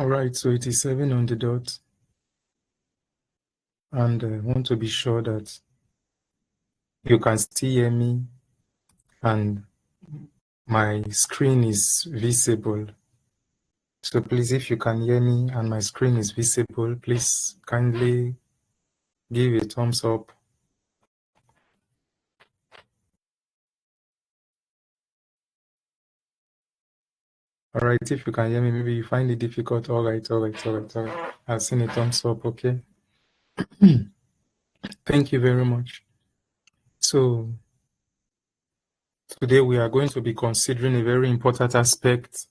All right, so it is 7 on the dot, and I want to be sure that you can still hear me and my screen is visible. So please, if you can hear me and my screen is visible, please kindly give a thumbs up. All right, if you can hear me, maybe you find it difficult. All right. I've seen a thumbs up, okay? Thank you very much. So today we are going to be considering a very important aspect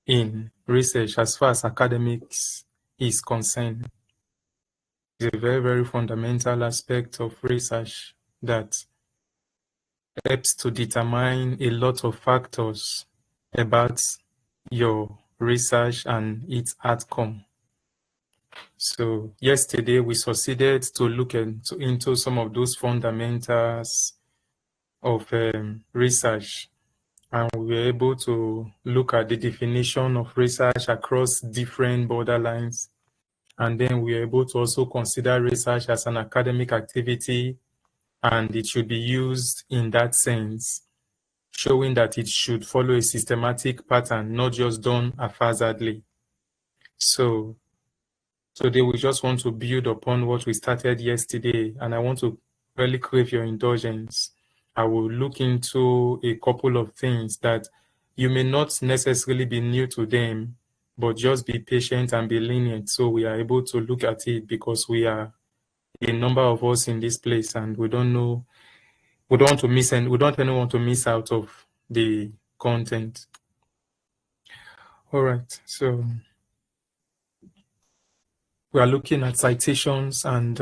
in research as far as academics is concerned. It's a very, very fundamental aspect of research that helps to determine a lot of factors about your research and its outcome. So yesterday we succeeded to look into some of those fundamentals of research, and we were able to look at the definition of research across different borderlines. And then we were able to also consider research as an academic activity, and it should be used in that sense, showing that it should follow a systematic pattern, not just done haphazardly. So today we just want to build upon what we started yesterday, and I want to really crave your indulgence. I will look into a couple of things that you may not necessarily be new to them, but just be patient and be lenient so we are able to look at it, because we are a number of us in this place and we don't want to miss, and we don't want to miss out of the content. All right, so we are looking at citations and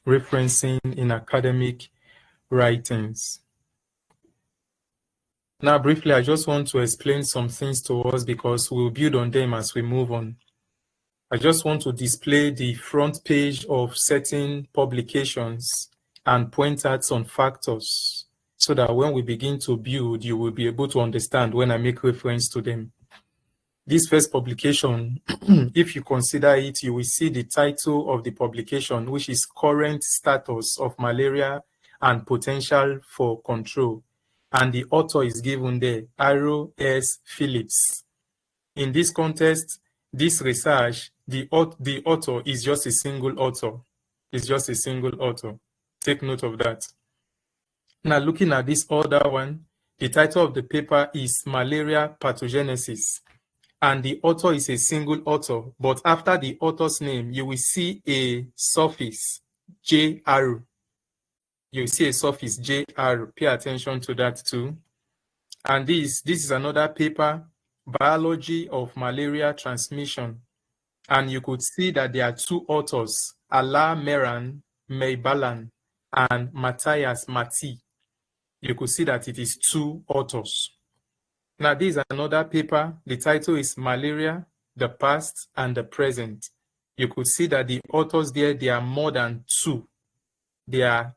referencing in academic writings. Now, briefly, I just want to explain some things to us because we'll build on them as we move on. I just want to display the front page of certain publications and point out some factors so that when we begin to build, you will be able to understand when I make reference to them. This first publication, if you consider it, you will see the title of the publication, which is Current Status of Malaria and Potential for Control. And the author is given there, Arrow S. Phillips. In this context, this research, the author is just a single author. It's just a single author. Take note of that. Now, looking at this other one, the title of the paper is Malaria Pathogenesis. And the author is a single author, but after the author's name, you will see a suffix, JR. You will see a suffix, JR. Pay attention to that too. And this is another paper, Biology of Malaria Transmission. And you could see that there are two authors, Ala Meran Meibalan and Matthias Mati. You could see that it is two authors. Now, this is another paper. The title is Malaria, the Past and the Present. You could see that the authors there, they are more than two. They are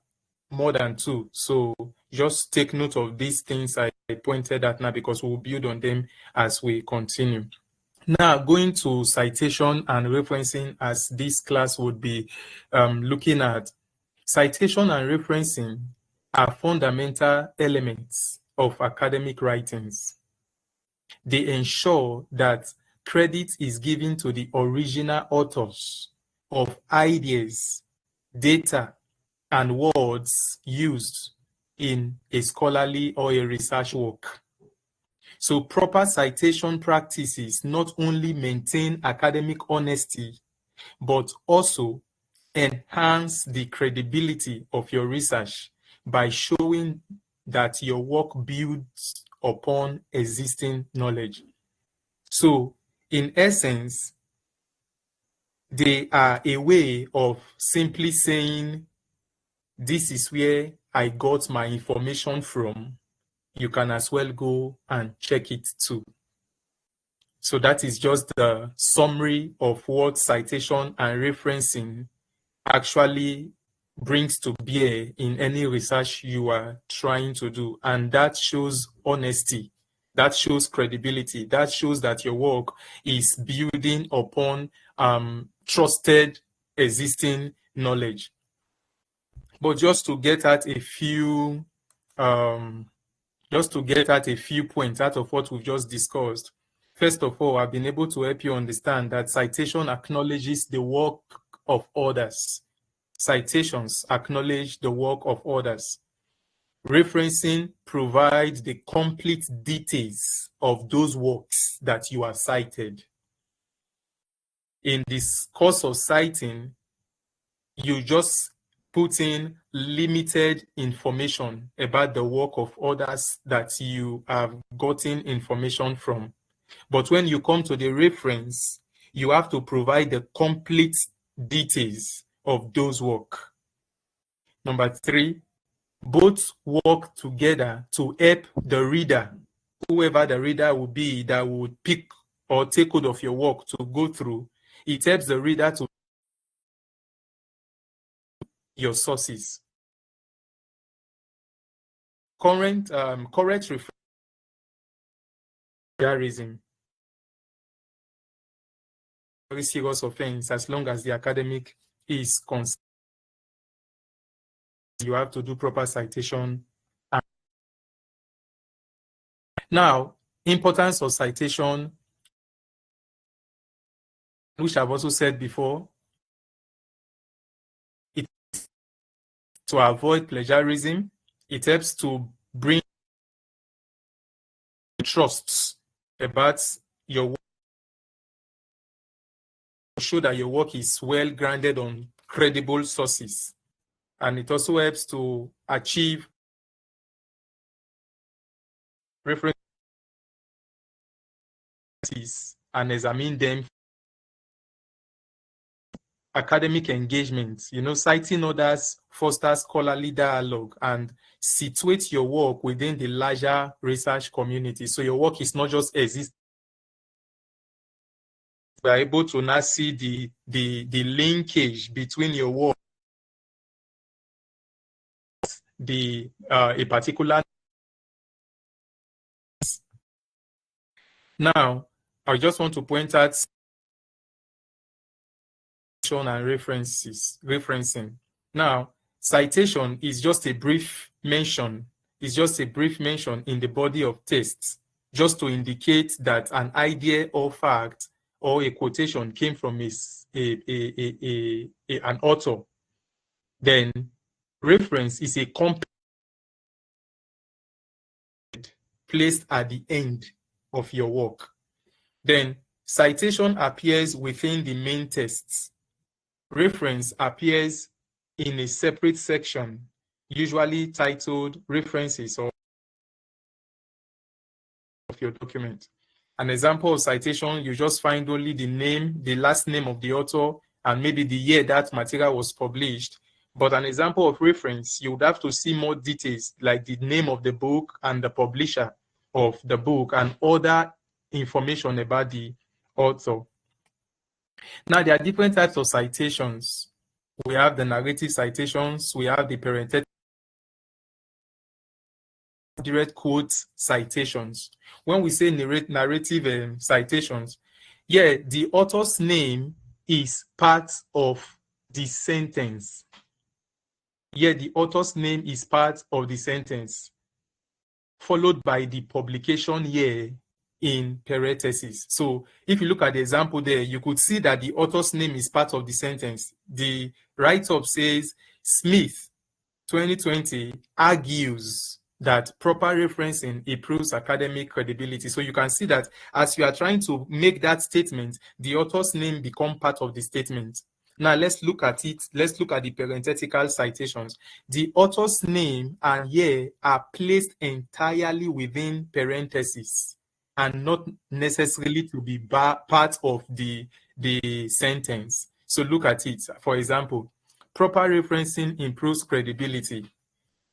more than two. So just take note of these things I pointed at now, because we'll build on them as we continue. Now, going to citation and referencing, as this class would be looking at, citation and referencing are fundamental elements of academic writings. They ensure that credit is given to the original authors of ideas, data, and words used in a scholarly or a research work. So proper citation practices not only maintain academic honesty, but also enhance the credibility of your research by showing that your work builds upon existing knowledge. So, in essence, they are a way of simply saying, this is where I got my information from. You can as well go and check it too. So that is just the summary of what citation and referencing actually brings to bear in any research you are trying to do. And that shows honesty. That shows credibility. That shows that your work is building upon trusted existing knowledge. But just to get at a few points out of what we've just discussed. First of all, I've been able to help you understand that citation acknowledges the work of others. Citations acknowledge the work of others. Referencing provides the complete details of those works that you have cited. In this course of citing, you just put in limited information about the work of others that you have gotten information from. But when you come to the reference, you have to provide the complete details of those work. Number 3, both work together to help the reader, whoever the reader will be that would pick or take hold of your work to go through. It helps the reader to your sources. Correct plagiarism, very serious offense as long as the academic is concerned. You have to do proper citation. Now, importance of citation, which I've also said before, it to avoid plagiarism. It helps to bring trust about your work, show that your work is well grounded on credible sources. And it also helps to achieve references and examine them. Academic engagement, citing others fosters scholarly dialogue and situates your work within the larger research community. So your work is not just exist. We are able to now see the linkage between your work, a particular. Now, I just want to point out and referencing. Now, citation is just a brief mention. It's just a brief mention in the body of text, just to indicate that an idea or fact or a quotation came from an author. Then, reference is a component placed at the end of your work. Then, citation appears within the main text. Reference appears in a separate section, usually titled References of your document. An example of citation, you just find only the last name of the author, and maybe the year that material was published. But an example of reference, you would have to see more details, like the name of the book and the publisher of the book and other information about the author. Now, there are different types of citations. We have the narrative citations, we have the parenthetical direct quote citations. When we say narrative citations, the author's name is part of the sentence. The author's name is part of the sentence, followed by the publication year in parentheses. So if you look at the example there, you could see that the author's name is part of the sentence. The write-up says, Smith, 2020, argues that proper referencing improves academic credibility. So you can see that as you are trying to make that statement, the author's name becomes part of the statement. Now let's look at it. Let's look at the parenthetical citations. The author's name and year are placed entirely within parentheses and not necessarily to be part of the sentence. So look at it. For example, proper referencing improves credibility.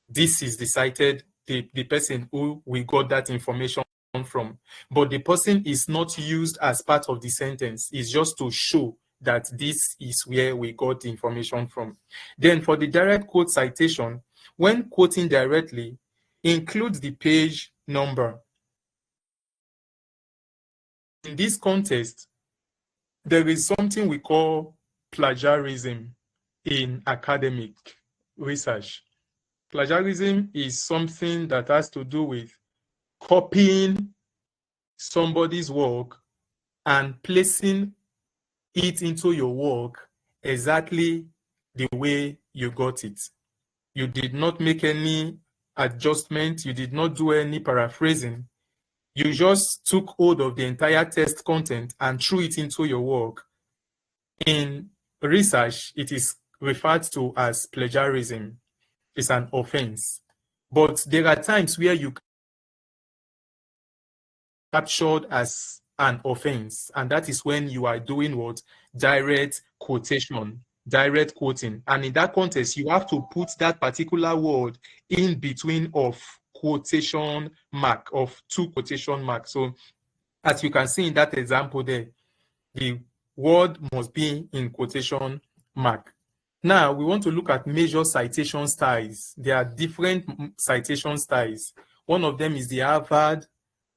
This is the person who we got that information from. But the person is not used as part of the sentence. It's just to show that this is where we got the information from. Then for the direct quote citation, when quoting directly, include the page number In this context, there is something we call plagiarism in academic research. Plagiarism is something that has to do with copying somebody's work and placing it into your work exactly the way you got it. You did not make any adjustment. You did not do any paraphrasing. You just took hold of the entire text content and threw it into your work. In research, it is referred to as plagiarism. It's an offense. But there are times where you captured as an offense, and that is when you are doing what? Direct quotation, direct quoting. And in that context, you have to put that particular word in between of quotation mark, of two quotation marks. So as you can see in that example there, the word must be in quotation mark. Now, we want to look at major citation styles. There are different citation styles. One of them is the Harvard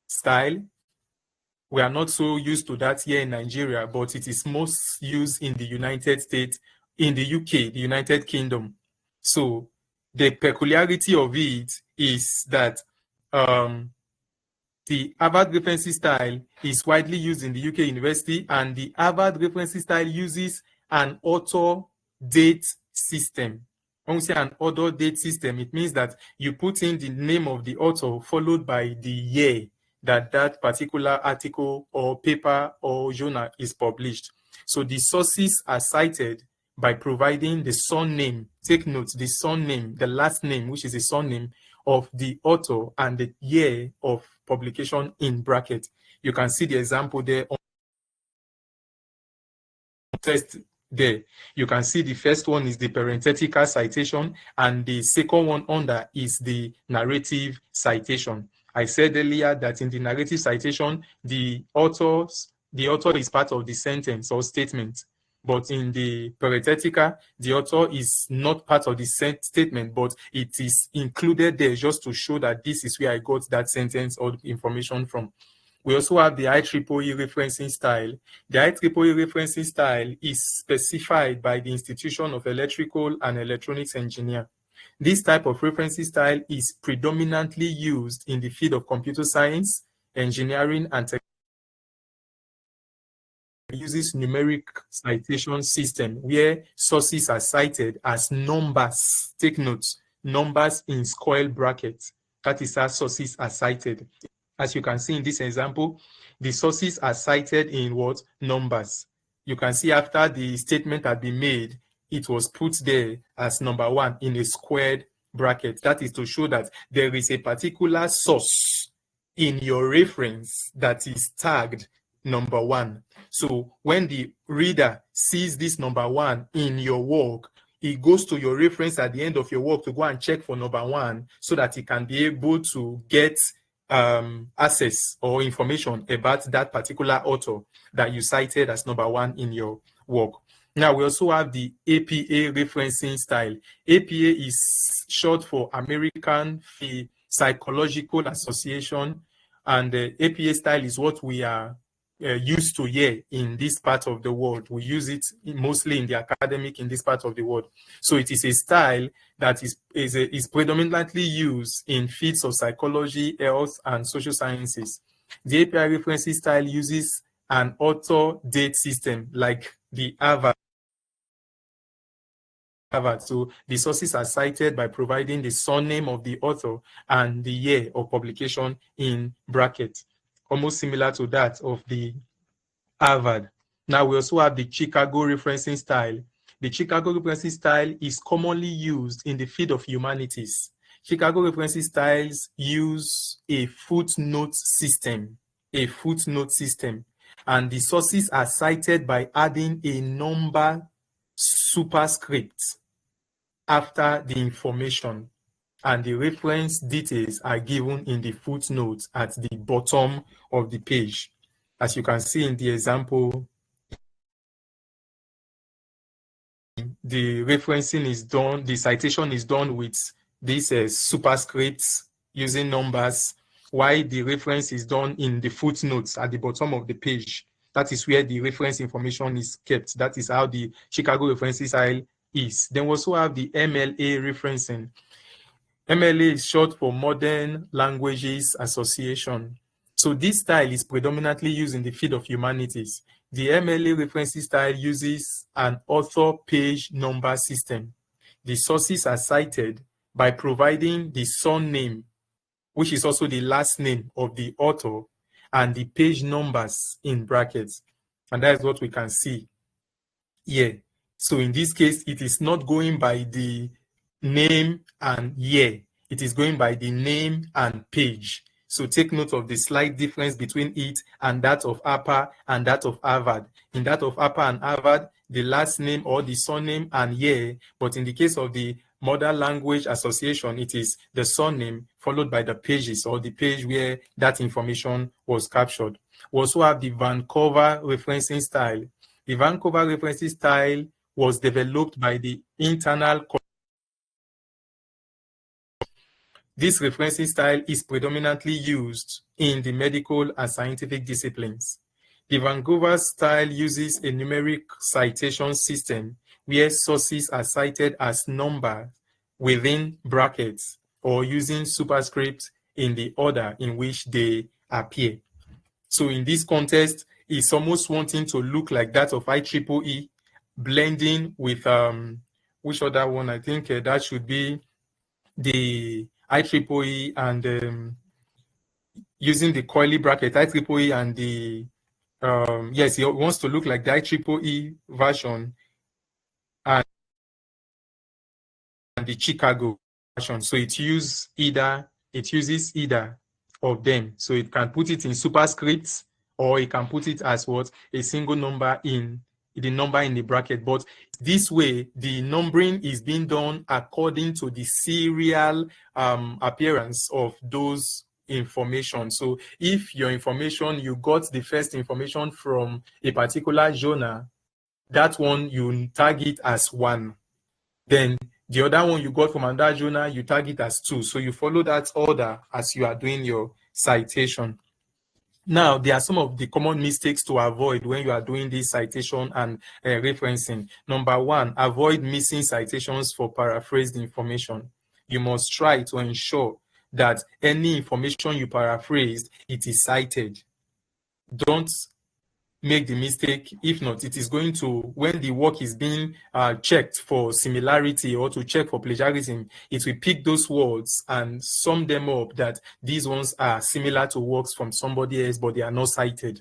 style. We are not so used to that here in Nigeria, but it is most used in the United States, in the UK, the United Kingdom. So the peculiarity of it is that the Harvard referencing style is widely used in the UK university, and the Harvard referencing style uses an author date system. When we say an author date system, it means that you put in the name of the author followed by the year that that particular article or paper or journal is published. So the sources are cited by providing the surname. Take note, the surname, the last name, which is the surname of the author, and the year of publication in bracket. You can see the example there on test there. You can see the first one is the parenthetical citation, and the second one under is the narrative citation. I said earlier that in the narrative citation, the author is part of the sentence or statement. But in the parenthetical, the author is not part of the statement, but it is included there just to show that this is where I got that sentence or information from. We also have the IEEE referencing style. The IEEE referencing style is specified by the Institution of Electrical and Electronics Engineer. This type of referencing style is predominantly used in the field of computer science, engineering, and technology. It uses numeric citation system where sources are cited as numbers. Take note, numbers in square brackets. That is how sources are cited. As you can see in this example, the sources are cited in what? Numbers. You can see after the statement had been made, it was put there as number 1 in a squared bracket. That is to show that there is a particular source in your reference that is tagged number 1. So when the reader sees this number 1 in your work, he goes to your reference at the end of your work to go and check for number 1 so that he can be able to get access or information about that particular author that you cited as number 1 in your work. Now, we also have the APA referencing style. APA is short for American Psychological Association, and the APA style is what we are used to here in this part of the world. We use it mostly in the academic in this part of the world. So it is a style that is predominantly used in fields of psychology, health, and social sciences. The API referencing style uses an author date system like the Harvard. So the sources are cited by providing the surname of the author and the year of publication in brackets, almost similar to that of the Harvard. Now, we also have the Chicago referencing style. The Chicago referencing style is commonly used in the field of humanities. Chicago referencing styles use a footnote system, and the sources are cited by adding a number superscript after the information, and the reference details are given in the footnotes at the bottom of the page. As you can see in the example, the referencing is done, the citation is done with these superscripts using numbers, why the reference is done in the footnotes at the bottom of the page. That is where the reference information is kept. That is how the Chicago referencing style is. Then we also have the MLA referencing. MLA is short for Modern Languages Association. So this style is predominantly used in the field of humanities. The MLA referencing style uses an author page number system. The sources are cited by providing the surname, which is also the last name of the author, and the page numbers in brackets. And that is what we can see here. So in this case, it is not going by the name and year. It is going by the name and page. So take note of the slight difference between it and that of Harper and that of Harvard. In that of Harper and Harvard, the last name or the surname and year, but in the case of the Modern Language Association, it is the surname followed by the pages or the page where that information was captured. We also have the Vancouver referencing style. The Vancouver referencing style was developed by the internal. This referencing style is predominantly used in the medical and scientific disciplines. The Vancouver style uses a numeric citation system where sources are cited as numbers within brackets or using superscript in the order in which they appear. So in this context, it's almost wanting to look like that of IEEE, blending with which other one? I think that should be the IEEE and using the curly bracket, IEEE and the yes, it wants to look like the IEEE version and the Chicago version. So it uses either of them. So it can put it in superscripts or it can put it as what? A single number in the number in the bracket. But this way, the numbering is being done according to the serial appearance of those information. So if your information, you got the first information from a particular journal, that one you tag it as 1. Then the other one you got from another journal, you tag it as 2. So you follow that order as you are doing your citation. Now, there are some of the common mistakes to avoid when you are doing this citation and referencing. Number 1, avoid missing citations for paraphrased information. You must try to ensure that any information you paraphrased, it is cited. Don't make the mistake. If not, it is going to, when the work is being checked for similarity or to check for plagiarism, it will pick those words and sum them up that these ones are similar to works from somebody else, but they are not cited.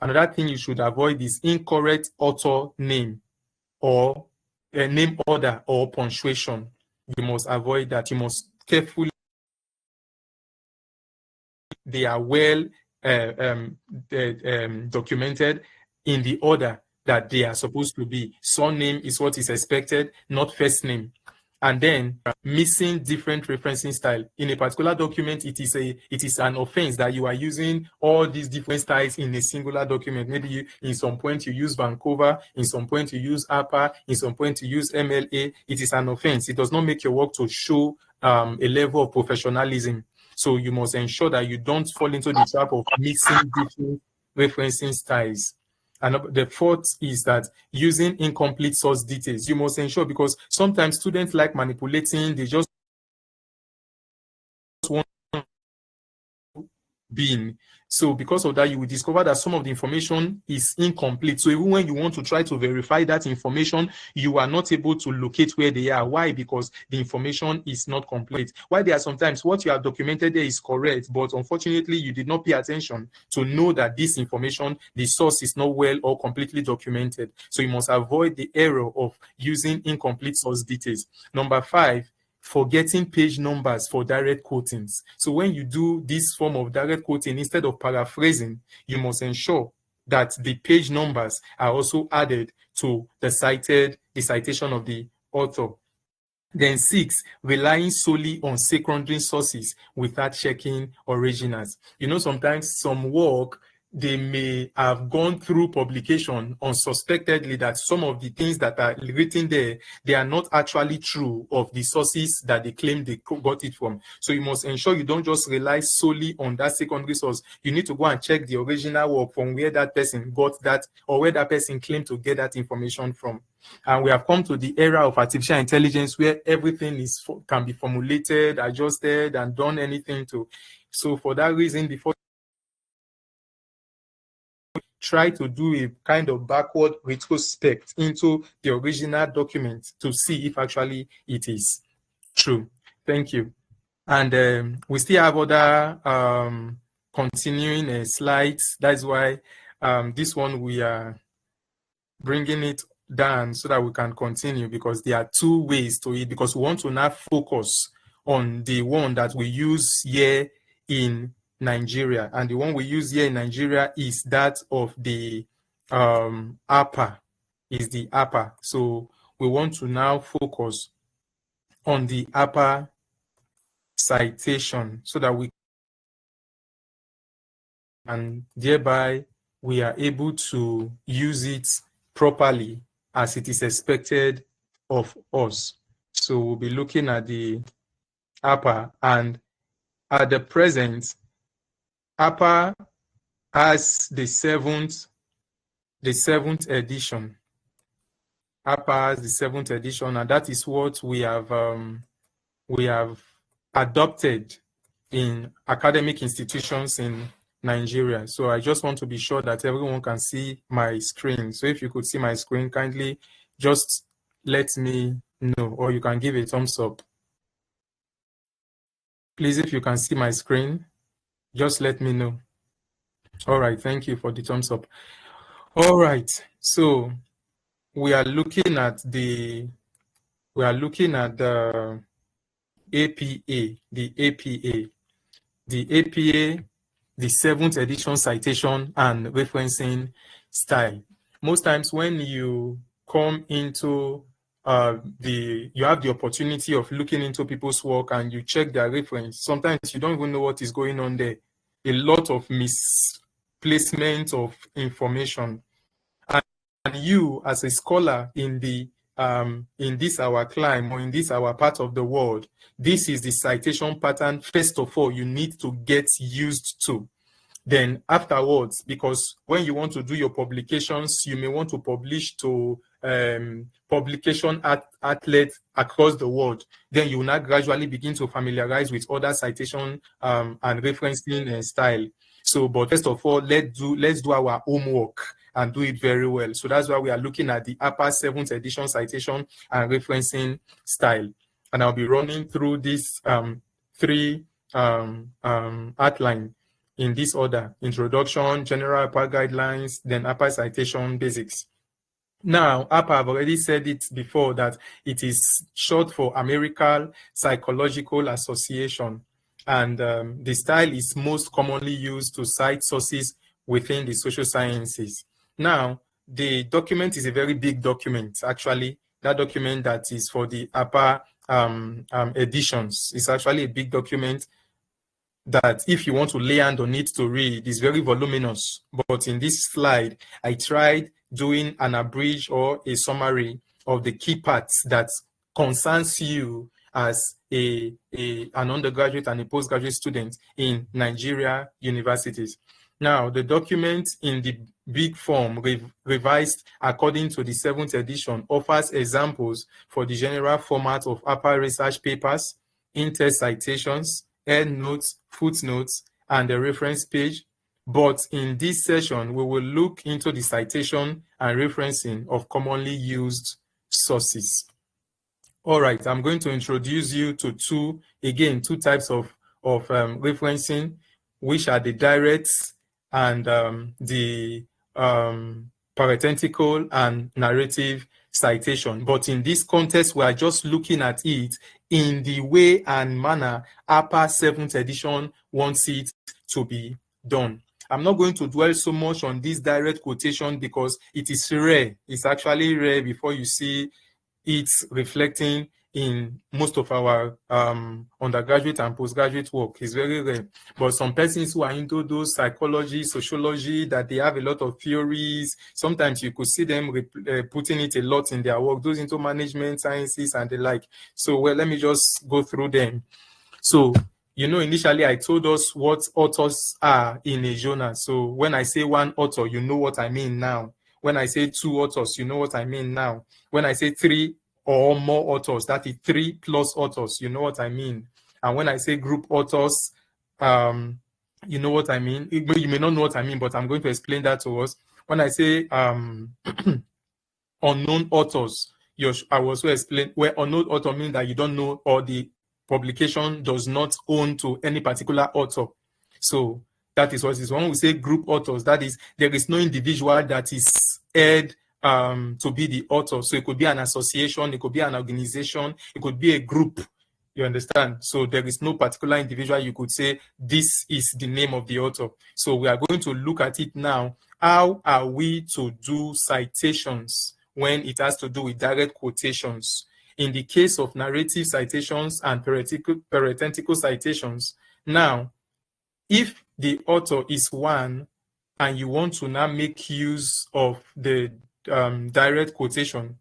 Another thing you should avoid is incorrect author name or name order or punctuation. You must avoid that. You must carefully. They are well documented in the order that they are supposed to be. Surname is what is expected, not first name. And then missing different referencing style. In a particular document, it is an offense that you are using all these different styles in a singular document. Maybe in some point you use Vancouver, in some point you use Harper, in some point you use MLA. It is an offense. It does not make your work to show a level of professionalism. So you must ensure that you don't fall into the trap of mixing different referencing styles. And the fourth is that using incomplete source details. You must ensure, because sometimes students like manipulating, they just want being. So because of that, you will discover that some of the information is incomplete. So even when you want to try to verify that information, you are not able to locate where they are. Why? Because the information is not complete. Why there are sometimes what you have documented there is correct, but unfortunately you did not pay attention to know that this information, the source is not well or completely documented. So you must avoid the error of using incomplete source details. Number 5, forgetting page numbers for direct quotings. So when you do this form of direct quoting, instead of paraphrasing, you must ensure that the page numbers are also added to the citation of the author. Then 6, relying solely on secondary sources without checking originals. You know, sometimes some work, they may have gone through publication unsuspectedly that some of the things that are written there, they are not actually true of the sources that they claim they got it from. So you must ensure you don't just rely solely on that secondary source. You need to go and check the original work from where that person got that, or where that person claimed to get that information from. And we have come to the era of artificial intelligence where everything can be formulated, adjusted, and done anything to. So for that reason, before try to do a kind of backward retrospect into the original document to see if actually it is true. Thank you. And we still have other continuing slides. That's why this one we are bringing it down so that we can continue, because there are two ways to it, because we want to now focus on the one that we use here in Nigeria. And the one we use here in Nigeria is that of the APA, is the APA. So we want to now focus on the APA citation so that we and thereby we are able to use it properly as it is expected of us. So we'll be looking at the APA, and at the present, APA has the seventh edition. APA has the seventh edition, and that is what we have adopted in academic institutions in Nigeria. So I just want to be sure that everyone can see my screen. So if you could see my screen, kindly just let me know, or you can give a thumbs up. Please, if you can see my screen, just let me know. All right, thank you for the thumbs up. All right, so we are looking at the APA, the seventh edition citation and referencing style. Most times when you come into you have the opportunity of looking into people's work and you check their reference, sometimes you don't even know what is going on there. A lot of misplacement of information. And you, as a scholar in this our climb, or in this our part of the world, this is the citation pattern, first of all, you need to get used to. Then afterwards, because when you want to do your publications, you may want to publish to publication outlets across the world. Then you will now gradually begin to familiarize with other citation and referencing style. So, but first of all, let's do our homework and do it very well. So that's why we are looking at the APA 7th edition citation and referencing style. And I'll be running through this three outline in this order: introduction, general APA guidelines, then APA citation basics. Now, APA, I've already said it before that it is short for American Psychological Association. And the style is most commonly used to cite sources within the social sciences. Now, the document is a very big document, actually. That document that is for the APA editions is actually a big document that if you want to lay hand on it to read, is very voluminous. But in this slide, I tried doing an abridged or a summary of the key parts that concerns you as an undergraduate and a postgraduate student in Nigeria universities. Now, the document in the big form, revised according to the 7th edition, offers examples for the general format of APA research papers, in-text citations, endnotes, footnotes, and the reference page. But in this session, we will look into the citation and referencing of commonly used sources. All right, I'm going to introduce you to two types of referencing, which are the direct and the parenthetical and narrative citation. But in this context, we are just looking at it in the way and manner APA 7th edition wants it to be done. I'm not going to dwell so much on this direct quotation because it is rare. It's actually rare before you see it reflecting in most of our undergraduate and postgraduate work. It's very rare. But some persons who are into those psychology, sociology, that they have a lot of theories, sometimes you could see them putting it a lot in their work, those into management sciences and the like. So, well, let me just go through them. So, initially I told us what authors are in a journal. So when I say one author, you know what I mean now. When I say two authors, you know what I mean now. When I say three or more authors, that is 3 plus authors, you know what I mean. And when I say group authors, you know what I mean. You may not know what I mean, but I'm going to explain that to us. When I say unknown authors, I will also explain where unknown author means that you don't know, or the publication does not own to any particular author. So that is what it is. When we say group authors, that is, there is no individual that is aired to be the author. So it could be an association, it could be an organization, it could be a group. You understand? So there is no particular individual you could say this is the name of the author. So we are going to look at it now. How are we to do citations when it has to do with direct quotations? In the case of narrative citations and parenthetical citations, now, if the author is one and you want to now make use of the direct quotation,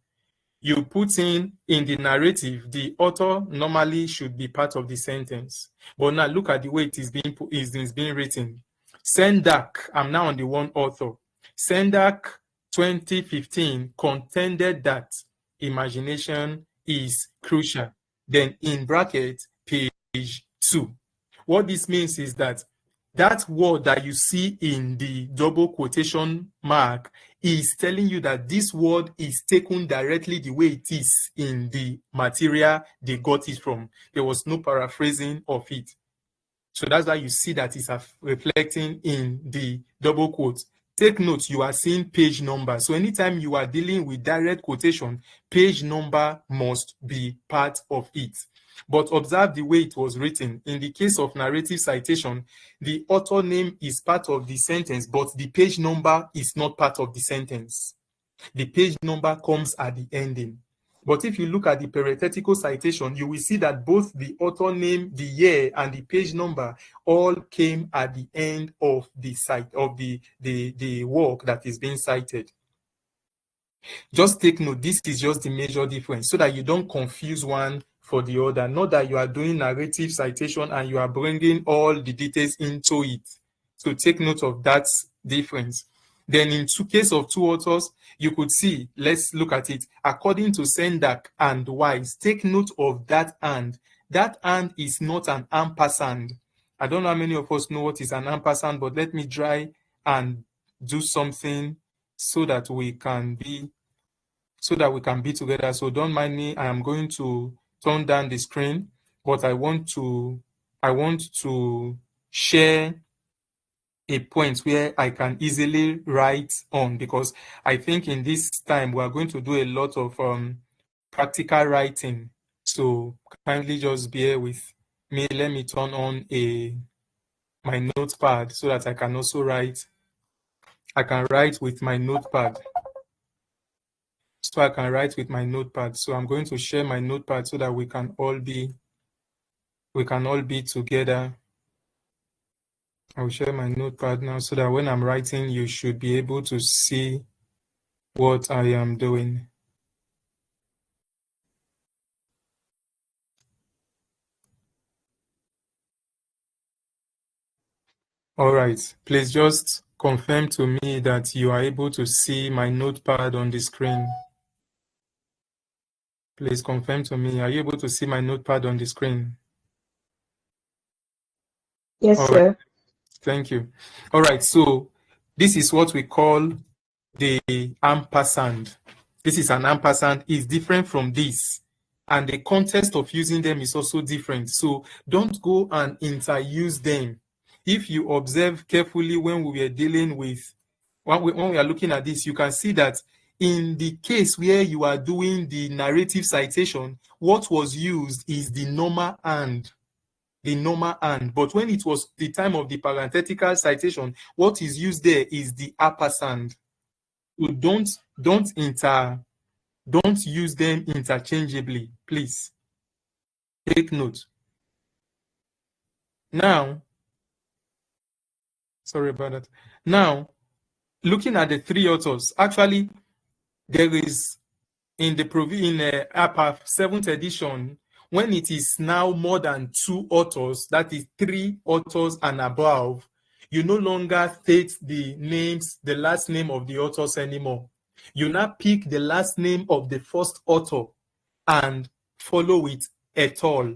you put in the narrative, the author normally should be part of the sentence. But now look at the way it is being written. Sendak, I'm now on the one author. Sendak 2015 contended that imagination is crucial. Then in bracket, page 2. What this means is that word that you see in the double quotation mark is telling you that this word is taken directly the way it is in the material they got it from. There was no paraphrasing of it. So that's why you see that it's reflecting in the double quote. Take note, you are seeing page number. So anytime you are dealing with direct quotation, page number must be part of it. But observe the way it was written. In the case of narrative citation, the author name is part of the sentence, but the page number is not part of the sentence. The page number comes at the ending. But if you look at the parenthetical citation, you will see that both the author name, the year, and the page number all came at the end of the the work that is being cited. Just take note, this is just the major difference so that you don't confuse one for the other. Not that you are doing narrative citation and you are bringing all the details into it. So take note of that difference. Then in case of two authors, you could see, let's look at it. According to Sendak and Wise, take note of that and. That and is not an ampersand. I don't know how many of us know what is an ampersand, but let me try and do something so that we can be together. So don't mind me. I am going to turn down the screen, but I want to share a point where I can easily write on, because I think in this time we are going to do a lot of practical writing. So kindly just bear with me. Let me turn on my notepad so that I can also write. I can write with my notepad. So I can write with my notepad. So I'm going to share my notepad so that we can all be together. I'll share my notepad now so that when I'm writing, you should be able to see what I am doing. All right, please just confirm to me that you are able to see my notepad on the screen. Please confirm to me, are you able to see my notepad on the screen? Yes, all sir. Right. Thank you. All right, so this is what we call the ampersand. This is an ampersand. Is different from this, and the context of using them is also different. So don't go and interuse them. If you observe carefully when we were dealing with, when we are looking at this, you can see that in the case where you are doing the narrative citation, what was used is the normal and. But when it was the time of the parenthetical citation, what is used there is the ampersand. So don't use them interchangeably, please. Take note. Now, sorry about that. Now, looking at the three authors, actually, there is in the APA 7th edition, when it is now more than 2 authors, that is 3 authors and above, you no longer state the last name of the authors anymore. You now pick the last name of the first author and follow with et al.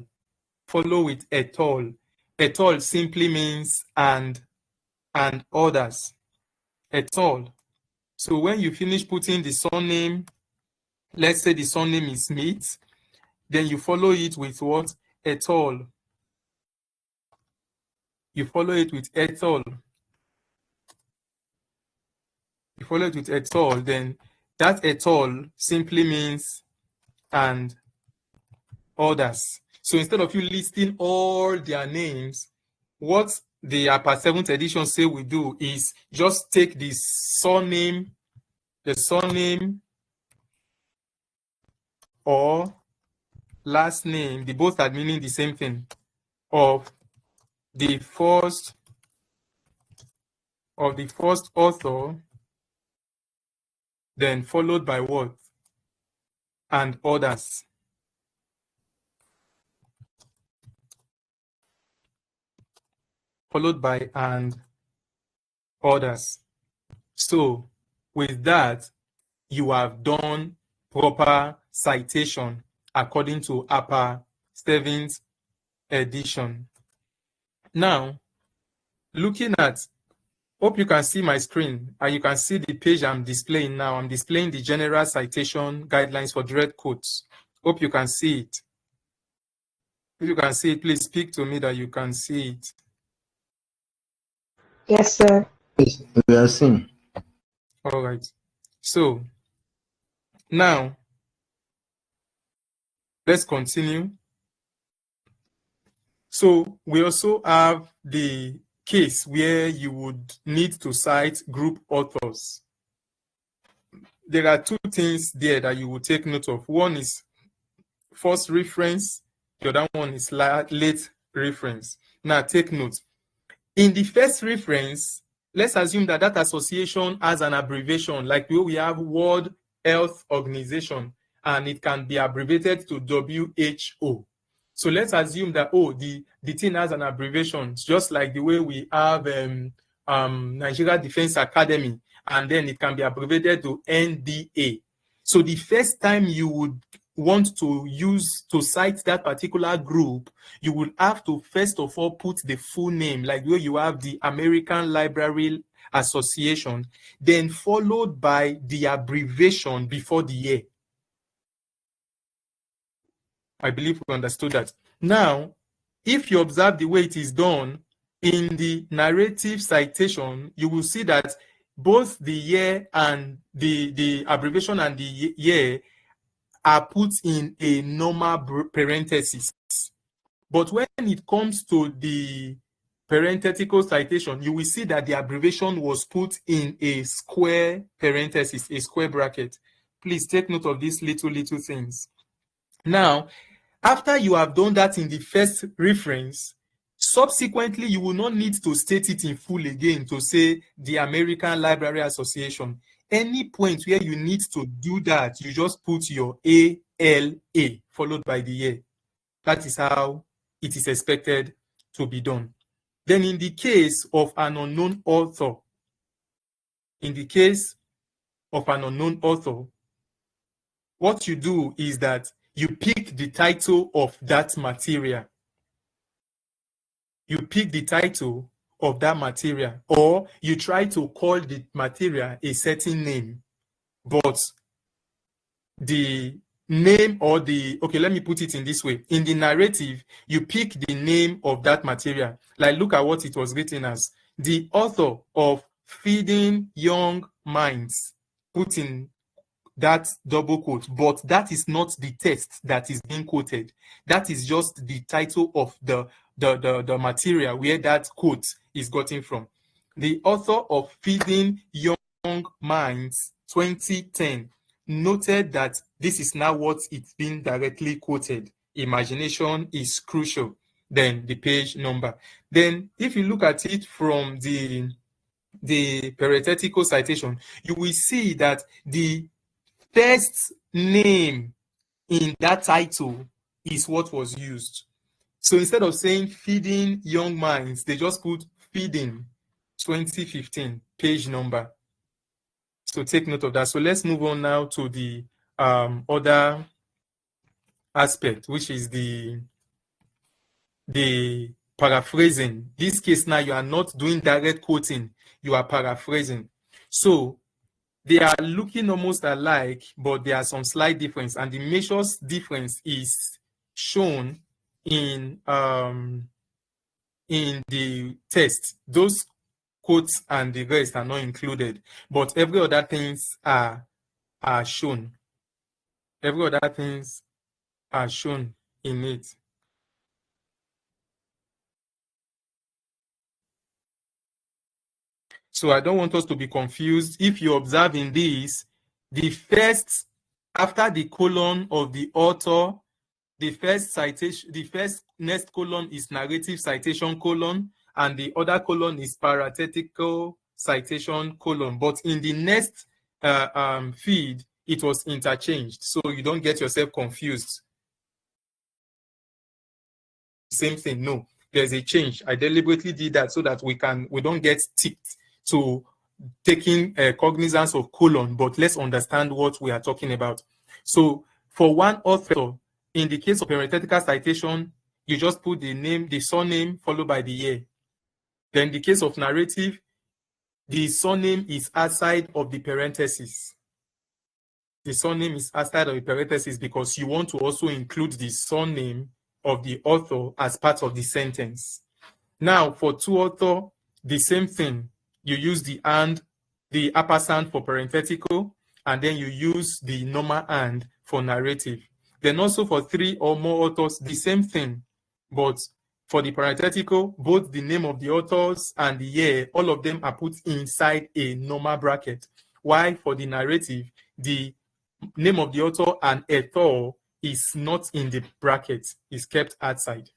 Follow with et al. Et al simply means and others. Et al. So when you finish putting the surname, let's say the surname is Smith, then you follow it with what? Et al. You follow it with et al. You follow it with et al. Then that et al. Simply means and others. So instead of you listing all their names, what the APA 7th edition say we do is just take the surname or last name, the both are meaning the same thing, of the first author, then followed by what? And others. Followed by and others. So with that, you have done proper citation according to APA 7th edition. Now, looking at, hope you can see my screen and you can see the page I'm displaying now. I'm displaying the general citation guidelines for direct quotes. Hope you can see it. If you can see it, please speak to me that you can see it. Yes, sir. Yes, we are seeing. All right. So now let's continue. So we also have the case where you would need to cite group authors. There are 2 things there that you will take note of. One is first reference, the other one is late reference. Now take note. In the first reference, let's assume that that association has an abbreviation, like we have World Health Organization, and it can be abbreviated to WHO. So let's assume that, the thing has an abbreviation, just like the way we have Nigeria Defense Academy, and then it can be abbreviated to NDA. So the first time you would want to cite that particular group, you will have to first of all put the full name, like where you have the American Library Association, then followed by the abbreviation before the year. I believe we understood that. Now, if you observe the way it is done in the narrative citation, you will see that both the year and the abbreviation and the year are put in a normal parenthesis. But when it comes to the parenthetical citation, you will see that the abbreviation was put in a square parenthesis, a square bracket. Please take note of these little things. Now, after you have done that in the first reference, subsequently, you will not need to state it in full again to say the American Library Association. Any point where you need to do that, you just put your ALA followed by the year. That is how it is expected to be done. Then in the case of an unknown author, what you do is that you pick the title of that material. You pick the title of that material, or you try to call the material a certain name, but the name or let me put it in this way. In the narrative, you pick the name of that material. Like, look at what it was written as. The author of Feeding Young Minds, put in that double quote, but that is not the text that is being quoted. That is just the title of the material where that quote is gotten from. The author of Feeding Young Minds 2010 noted that this is now what it's being directly quoted. imagination is crucial, then the page number. Then if you look at it from the parenthetical citation, you will see that the first name in that title is what was used. So instead of saying feeding young minds, they just put feeding 2015 page number. So take note of that. So let's move on now to the other aspect, which is the paraphrasing. This case now, you are not doing direct quoting, you are paraphrasing. So they are looking almost alike, but there are some slight difference, and the major difference is shown in the text. Those quotes and the rest are not included, but every other things are shown. Every other things are shown in it. So I don't want us to be confused. If you observe in this, the first, after the colon of the author, the first citation, the first next colon is narrative citation colon, and the other colon is parenthetical citation colon. But in the next feed, it was interchanged, so you don't get yourself confused. Same thing, no, there's a change. I deliberately did that so that we don't get ticked to taking cognizance of colon, but let's understand what we are talking about. So for one author, in the case of parenthetical citation, you just put the name, the surname, followed by the year. Then in the case of narrative, the surname is outside of the parentheses. The surname is outside of the parentheses because you want to also include the surname of the author as part of the sentence. Now, for two author, the same thing. You use the and, the ampersand for parenthetical, and then you use the normal and for narrative. Then also for three or more authors, the same thing. But for the parenthetical, both the name of the authors and the year, all of them are put inside a normal bracket. While for the narrative, the name of the author and author is not in the bracket, is kept outside.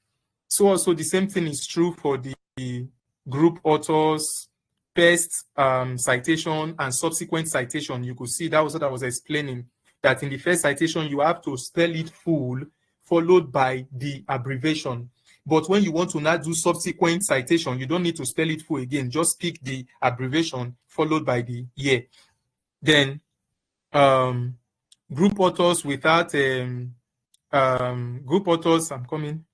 So also the same thing is true for the group authors, first citation and subsequent citation. You could see that was what I was explaining, that in the first citation, you have to spell it full, followed by the abbreviation. But when you want to now do subsequent citation, you don't need to spell it full again. Just pick the abbreviation, followed by the year. Then group authors without group authors, I'm coming.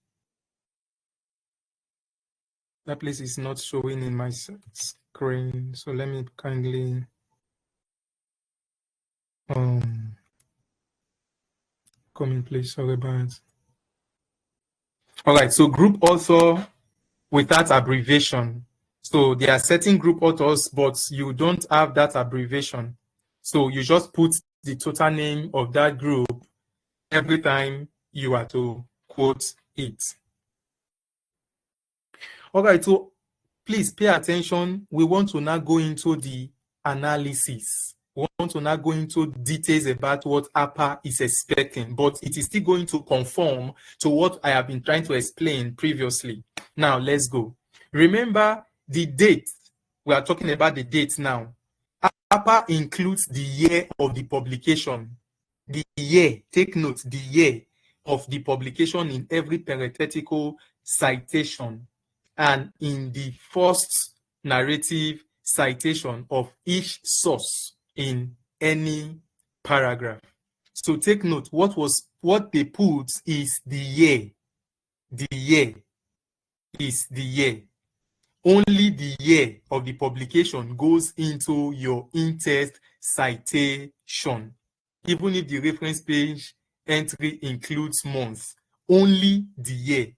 That place is not showing in my screen, so let me kindly come in place. Sorry about it. All right, so group author without abbreviation. So there are certain group authors, but you don't have that abbreviation. So you just put the total name of that group every time you are to quote it. All right, so please pay attention. We want to now go into the analysis. We want to now go into details about what APA is expecting, but it is still going to conform to what I have been trying to explain previously. Now, let's go. Remember the date. We are talking about the date now. APA includes the year of the publication. The year, take note, the year of the publication in every parenthetical citation and in the first narrative citation of each source in any paragraph. So take note, what they put is the year. The year is the year. Only the year of the publication goes into your in-text citation. Even if the reference page entry includes months, only the year.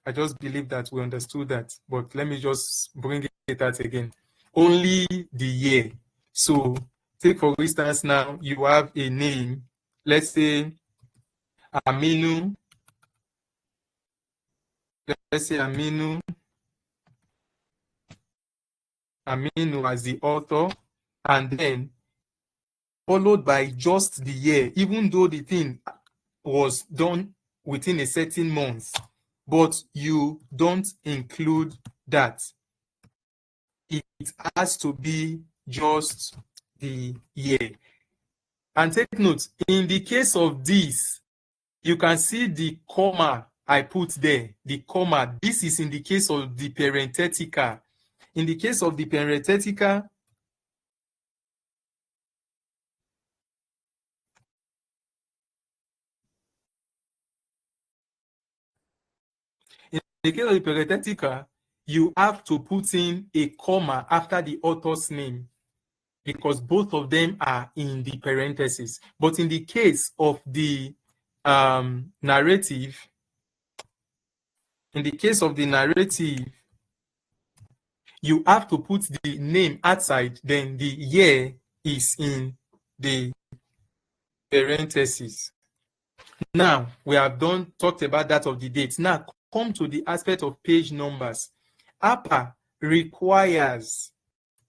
I just believe that we understood that, but let me just bring it out again. Only the year. So take for instance now, you have a name, let's say Aminu. Let's say Aminu as the author, and then followed by just the year, even though the thing was done within a certain month, but you don't include that. It has to be just the year. And take note, in the case of this, you can see the comma I put there, the comma. This is in the case of the parenthetical. In the case of the parenthetical, you have to put in a comma after the author's name because both of them are in the parentheses. But in the case of the narrative, you have to put the name outside, then the year is in the parentheses. Now, we have talked about that of the dates. Now, come to the aspect of page numbers. APA requires,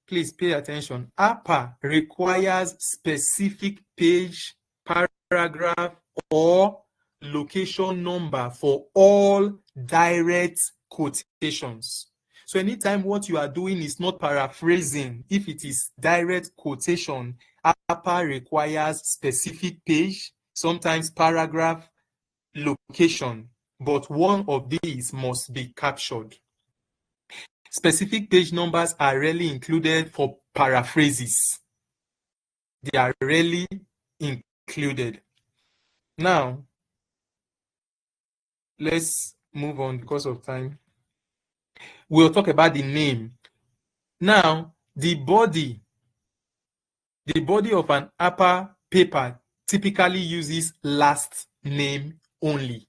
please pay attention, APA requires specific page, paragraph, or location number for all direct quotations. So anytime what you are doing is not paraphrasing, if it is direct quotation, APA requires specific page, sometimes paragraph, location, but one of these must be captured. Specific page numbers are rarely included for paraphrases. They are rarely included. Now, let's move on because of time. We'll talk about the name. Now, the body of an APA paper typically uses last name only.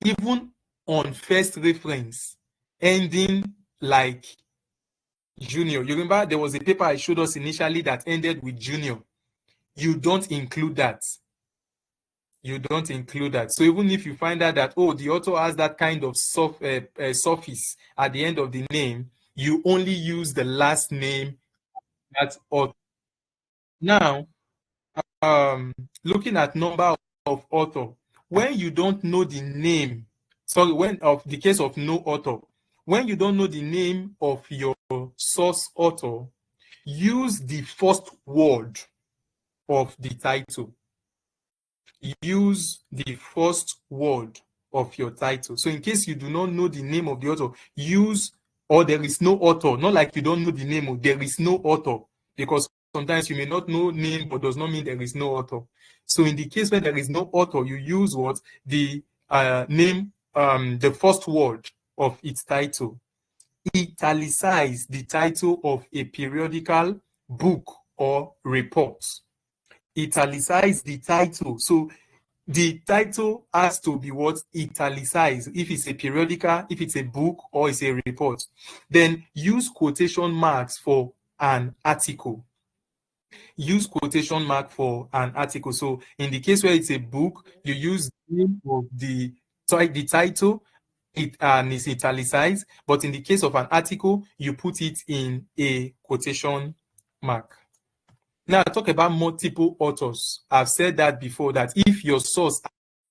Even on first reference, ending like junior. You remember there was a paper I showed us initially that ended with junior. You don't include that. You don't include that. So even if you find out that, oh, the author has that kind of suffix at the end of the name, you only use the last name that author. Now, looking at number of author, when you don't know the name, when of the case of no author, when you don't know the name of your source author, use the first word of the title. Use the first word of your title. So in case you do not know the name of the author, use or there is no author. Not like you don't know the name, there is no author, because sometimes you may not know name, but does not mean there is no author. So in the case where there is no author, you use what? The name, the first word of its title. Italicize the title of a periodical, book, or report. Italicize the title. So the title has to be what? Italicized. If it's a periodical, if it's a book, or it's a report. Then use quotation marks for an article. Use quotation mark for an article. So in the case where it's a book, you use the name of the title, and it's italicized. But in the case of an article, you put it in a quotation mark. Now, talk about multiple authors. I've said that before, that if your source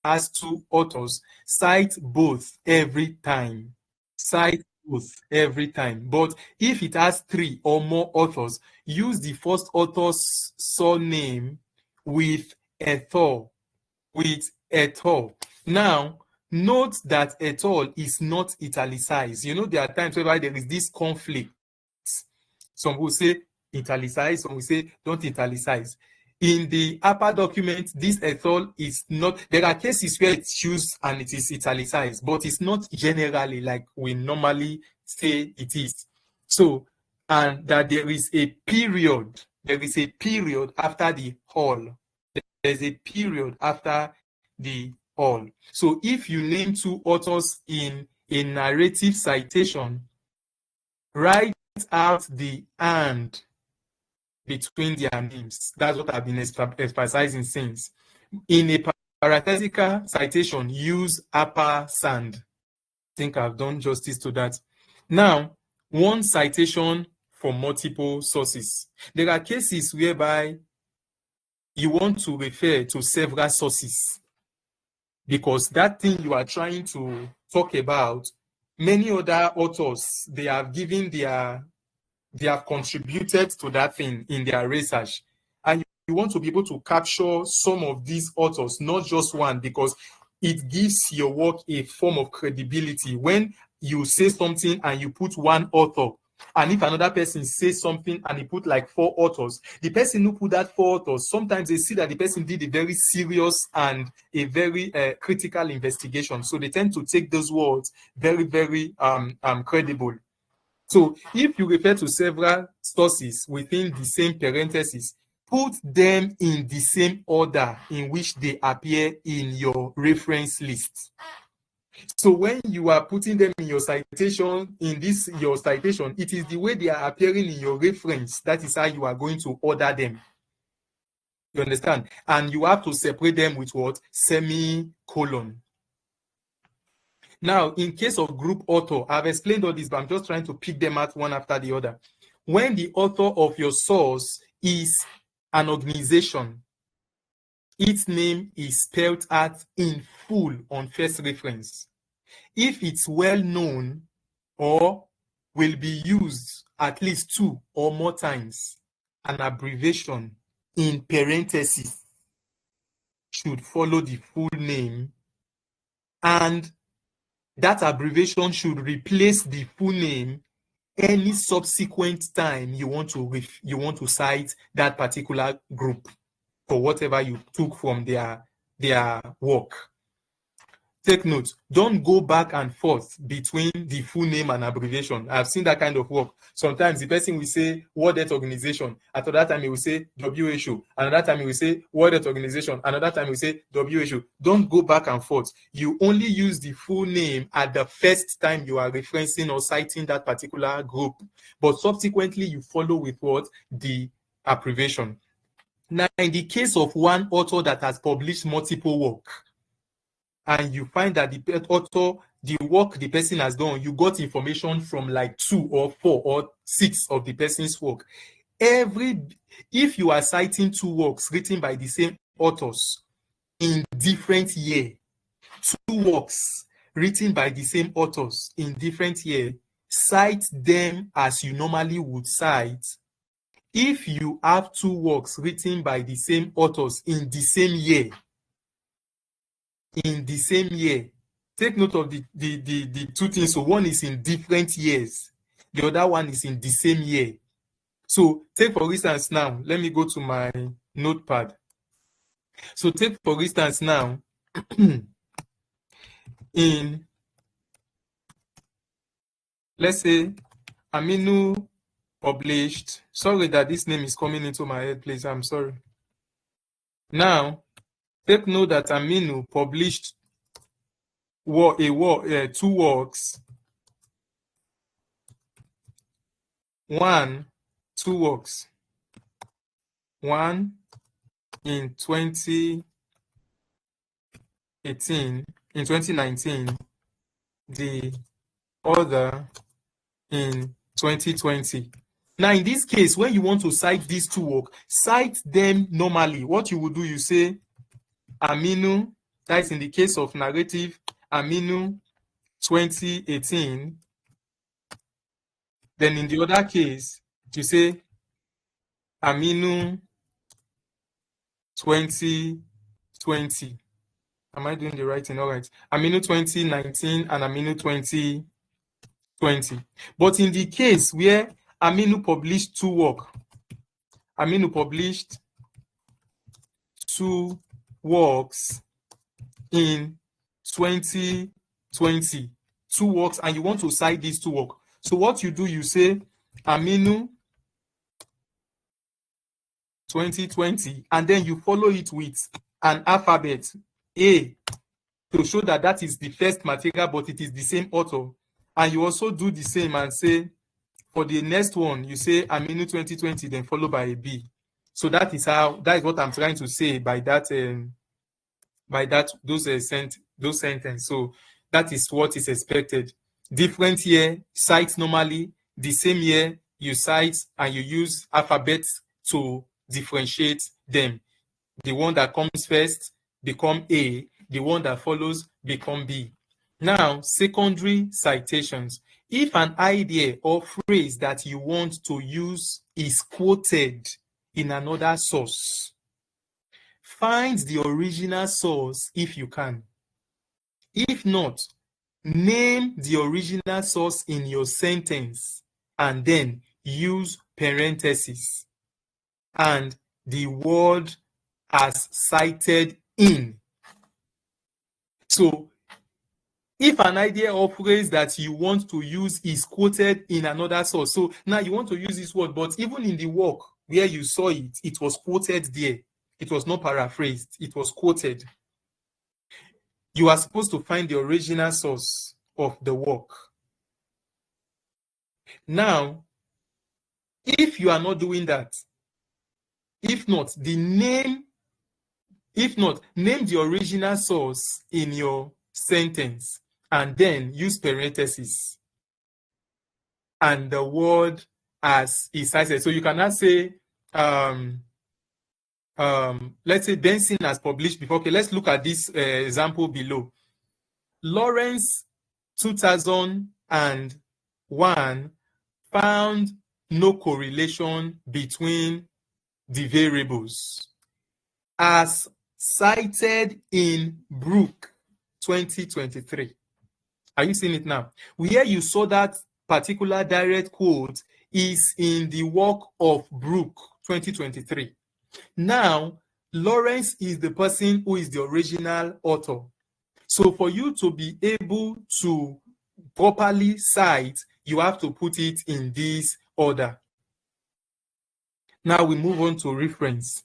has two authors, cite both every time. Cite both every time. But if it has three or more authors, use the first author's surname with author. Now, note that author is not italicized. You know, there are times whereby there is this conflict. Some will say italicize, some will say don't italicize. In the APA document, this author is not, there are cases where it's used and it is italicized, but it's not generally like we normally say it is. So, and that there is a period after the all. There's a period after the all. So if you name two authors in a narrative citation, write out the and between their names. That's what I've been emphasizing since. In a parenthetical citation, use APA sand. I think I've done justice to that. Now, one citation for multiple sources. There are cases whereby you want to refer to several sources. because that thing you are trying to talk about, many other authors, they have contributed to that thing in their research. And you want to be able to capture some of these authors, not just one, because it gives your work a form of credibility. When you say something and you put one author, and if another person says something and he put like 4 authors, the person who put that 4 authors, sometimes they see that the person did a very serious and a very critical investigation. So they tend to take those words very, very credible. So if you refer to several sources within the same parenthesis, put them in the same order in which they appear in your reference list. So when you are putting them in your citation, your citation, it is the way they are appearing in your reference. That is how you are going to order them. You understand? And you have to separate them with what? Semicolon. Now, in case of group author, I've explained all this, but I'm just trying to pick them out one after the other. When the author of your source is an organization, its name is spelled out in full on first reference. If it's well known or will be used at least 2 or more times, an abbreviation in parentheses should follow the full name, and that abbreviation should replace the full name any subsequent time you want to cite that particular group for whatever you took from their work. Take note, don't go back and forth between the full name and abbreviation. I've seen that kind of work. Sometimes the person will say World Health Organization. At that time, he will say WHO. Another time, he will say World Health Organization. Another time, he will say WHO. Don't go back and forth. You only use the full name at the first time you are referencing or citing that particular group. But subsequently, you follow with what? The abbreviation. Now, in the case of one author that has published multiple work, and you find that the author, the work the person has done, you got information from like 2 or 4 or 6 of the person's work. If you are citing 2 works written by the same authors in different year, 2 works written by the same authors in different year, cite them as you normally would cite. If you have 2 works written by the same authors in the same year, take note of the 2 things. So one is in different years, the other one is in the same year. So take for instance now, let me go to my notepad. So take for instance now, let's say Aminu published, sorry that this name is coming into my head, please, I'm sorry. Now, take note that Aminu published 2 works. 2 works. One in 2019, the other in 2020. Now, in this case, when you want to cite these 2 works, cite them normally. What you will do, you say Aminu, that is in the case of narrative, Aminu 2018. Then in the other case, you say Aminu 2020. Am I doing the right thing? All right. Aminu 2019 and Aminu 2020. But in the case where Aminu published 2 works, Aminu published 2 works in 2020, 2 works, and you want to cite these 2 works. So what you do, you say Aminu 2020, and then you follow it with an alphabet A to show that that is the first material, but it is the same author. And you also do the same and say, for the next one, you say Aminu 2020, then followed by a B. So that is what I'm trying to say by that, those sentences. So that is what is expected. Different year, cite normally. The same year, you cite and you use alphabets to differentiate them. The one that comes first become A, the one that follows become B. Now, secondary citations. If an idea or phrase that you want to use is quoted in another source, find the original source if you can. If not, name the original source in your sentence and then use parentheses and the word as cited in. So if an idea or phrase that you want to use is quoted in another source, so now you want to use this word, but even in the work where you saw it, it was quoted there. It was not paraphrased, it was quoted. You are supposed to find the original source of the work. Now, if you are not doing that, name the original source in your sentence and then use parentheses and the word as is cited. So you cannot say, let's say Benson has published before. Okay, let's look at this example below. Lawrence 2001 found no correlation between the variables as cited in Brooke 2023. Are you seeing it now? Where you saw that particular direct quote is in the work of Brooke 2023. Now, Lawrence is the person who is the original author. So for you to be able to properly cite, you have to put it in this order. Now we move on to reference.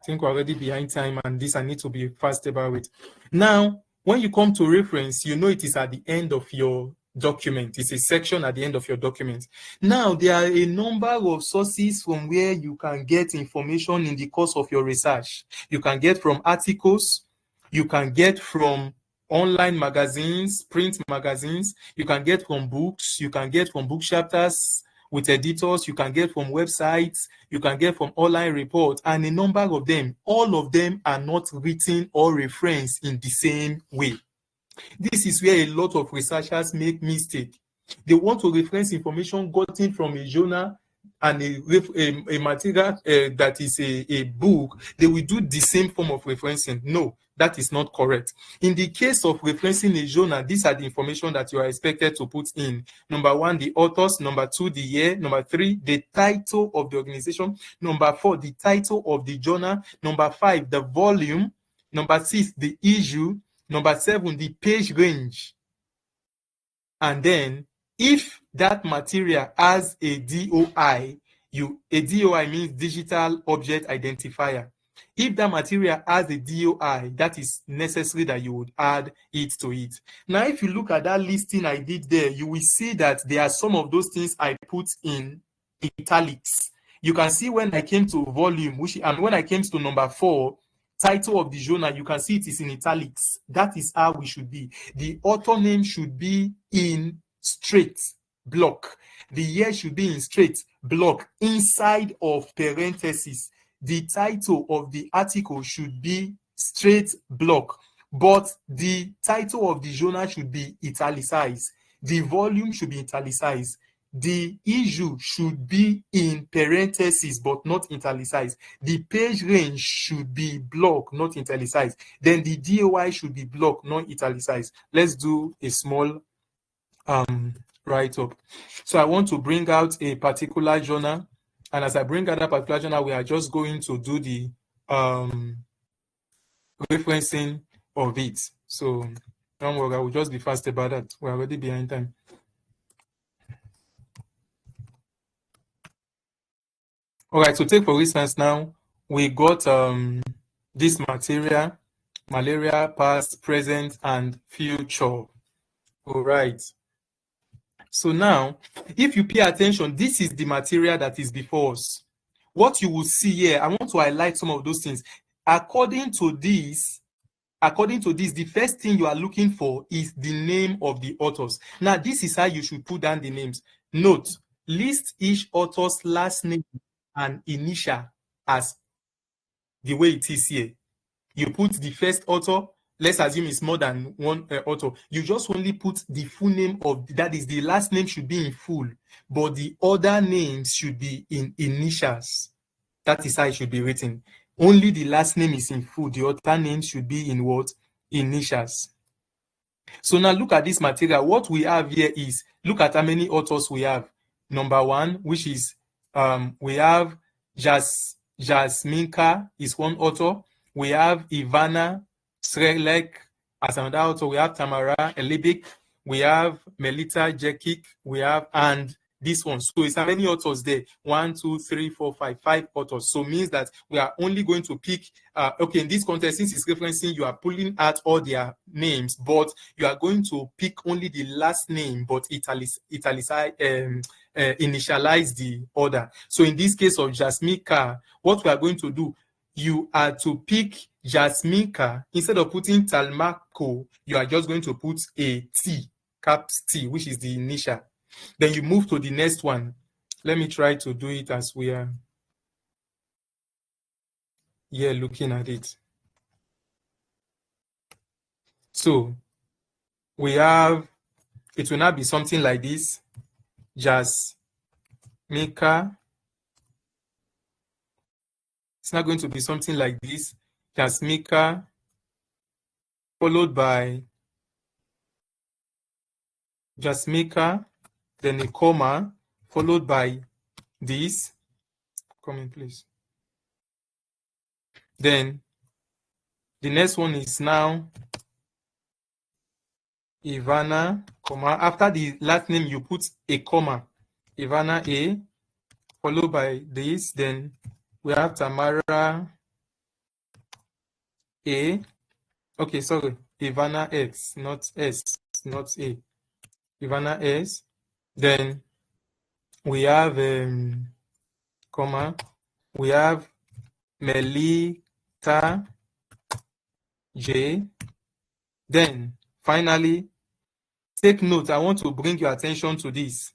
I think we're already behind time and this I need to be fast about it. Now, when you come to reference, you know it is at the end of your document. It's a section at the end of your document. Now, there are a number of sources from where you can get information in the course of your research. You can get from articles, you can get from online magazines, print magazines, you can get from books, you can get from book chapters with editors, you can get from websites, you can get from online reports, and a number of them. All of them are not written or referenced in the same way. This is where a lot of researchers make mistake. They want to reference information gotten from a journal and a material that is a book. They will do the same form of referencing. No, that is not correct. In the case of referencing a journal, these are the information that you are expected to put in. Number 1, the authors. Number 2, the year. Number 3, the title of the organization. Number 4, the title of the journal. Number 5, the volume. Number 6, the issue. Number 7, the page range. And then, if that material has a DOI, a DOI means digital object identifier. If that material has a DOI, that is necessary that you would add it to it. Now, if you look at that listing I did there, you will see that there are some of those things I put in italics. You can see when I came to volume, and when I came to number 4, title of the journal, you can see it is in italics. That is how we should be. The author name should be in straight block. The year should be in straight block inside of parentheses. The title of the article should be straight block, but the title of the journal should be italicized. The volume should be italicized. The issue should be in parentheses but not italicized. The page range should be block, not italicized. Then the DOI should be block, not italicized. Let's do a small write-up. So I want to bring out a particular journal, and as I bring out that particular journal, we are just going to do the referencing of it. So don't worry, I will just be fast about that. We're already behind time. All right, so take for instance now, we got this material, malaria, past, present, and future. All right. So now, if you pay attention, this is the material that is before us. What you will see here, I want to highlight some of those things. According to this, the first thing you are looking for is the name of the authors. Now, this is how you should put down the names. Note, list each author's last name and initial as the way it is here. You put the first author, let's assume it's more than one author, you just only put the full name of, that is, the last name should be in full, but the other names should be in initials. That is how it should be written. Only the last name is in full, the other name should be in what? Initials. So now look at this material. What we have here is, look at how many authors we have. Number one, which is, we have Jasminka is one author. We have Ivana Srelek as another author. We have Tamara Elibik. We have Melita Jekic. We have, and this one. So it's how many authors there? 1, 2, 3, 4, 5, 5 authors. So means that we are only going to pick, okay, in this context, since it's referencing, you are pulling out all their names, but you are going to pick only the last name, but initialize the order. So in this case of Jasminka, what we are going to do, you are to pick Jasminka. Instead of putting Talmako, you are just going to put a T, caps T, which is the initial. Then you move to the next one. Let me try to do it as we are here looking at it. So we have, it will now be something like this. Jasminka. It's not going to be something like this. Jasminka, followed by Jasminka, then a comma, followed by this. Come in, please. Then the next one is now Ivana, comma. After the last name, you put a comma. Ivana A, followed by this. Then we have Tamara A. Okay, sorry. Ivana X, not S, not A. Ivana S. Then we have comma. We have Melita J. Then finally, take note, I want to bring your attention to this.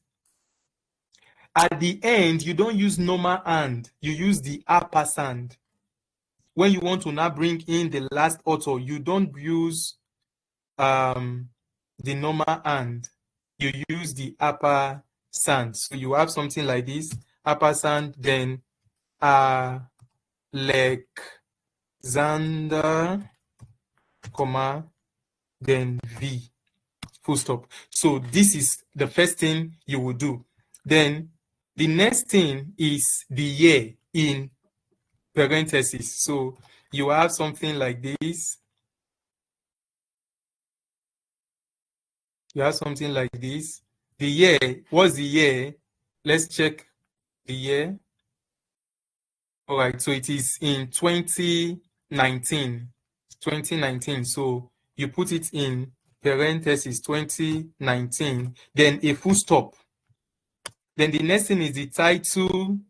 At the end, you don't use normal and, you use the ampersand. When you want to now bring in the last author, you don't use the normal and, you use the ampersand. So you have something like this, ampersand, then Alexander, comma, then V, full stop. So this is the first thing you will do. Then the next thing is the year in parentheses. So you have something like this. You have something like this. The year, what's the year? Let's check the year. All right, so it is in 2019. 2019. So you put it in parentheses 2019, then a full stop. Then the next thing is the title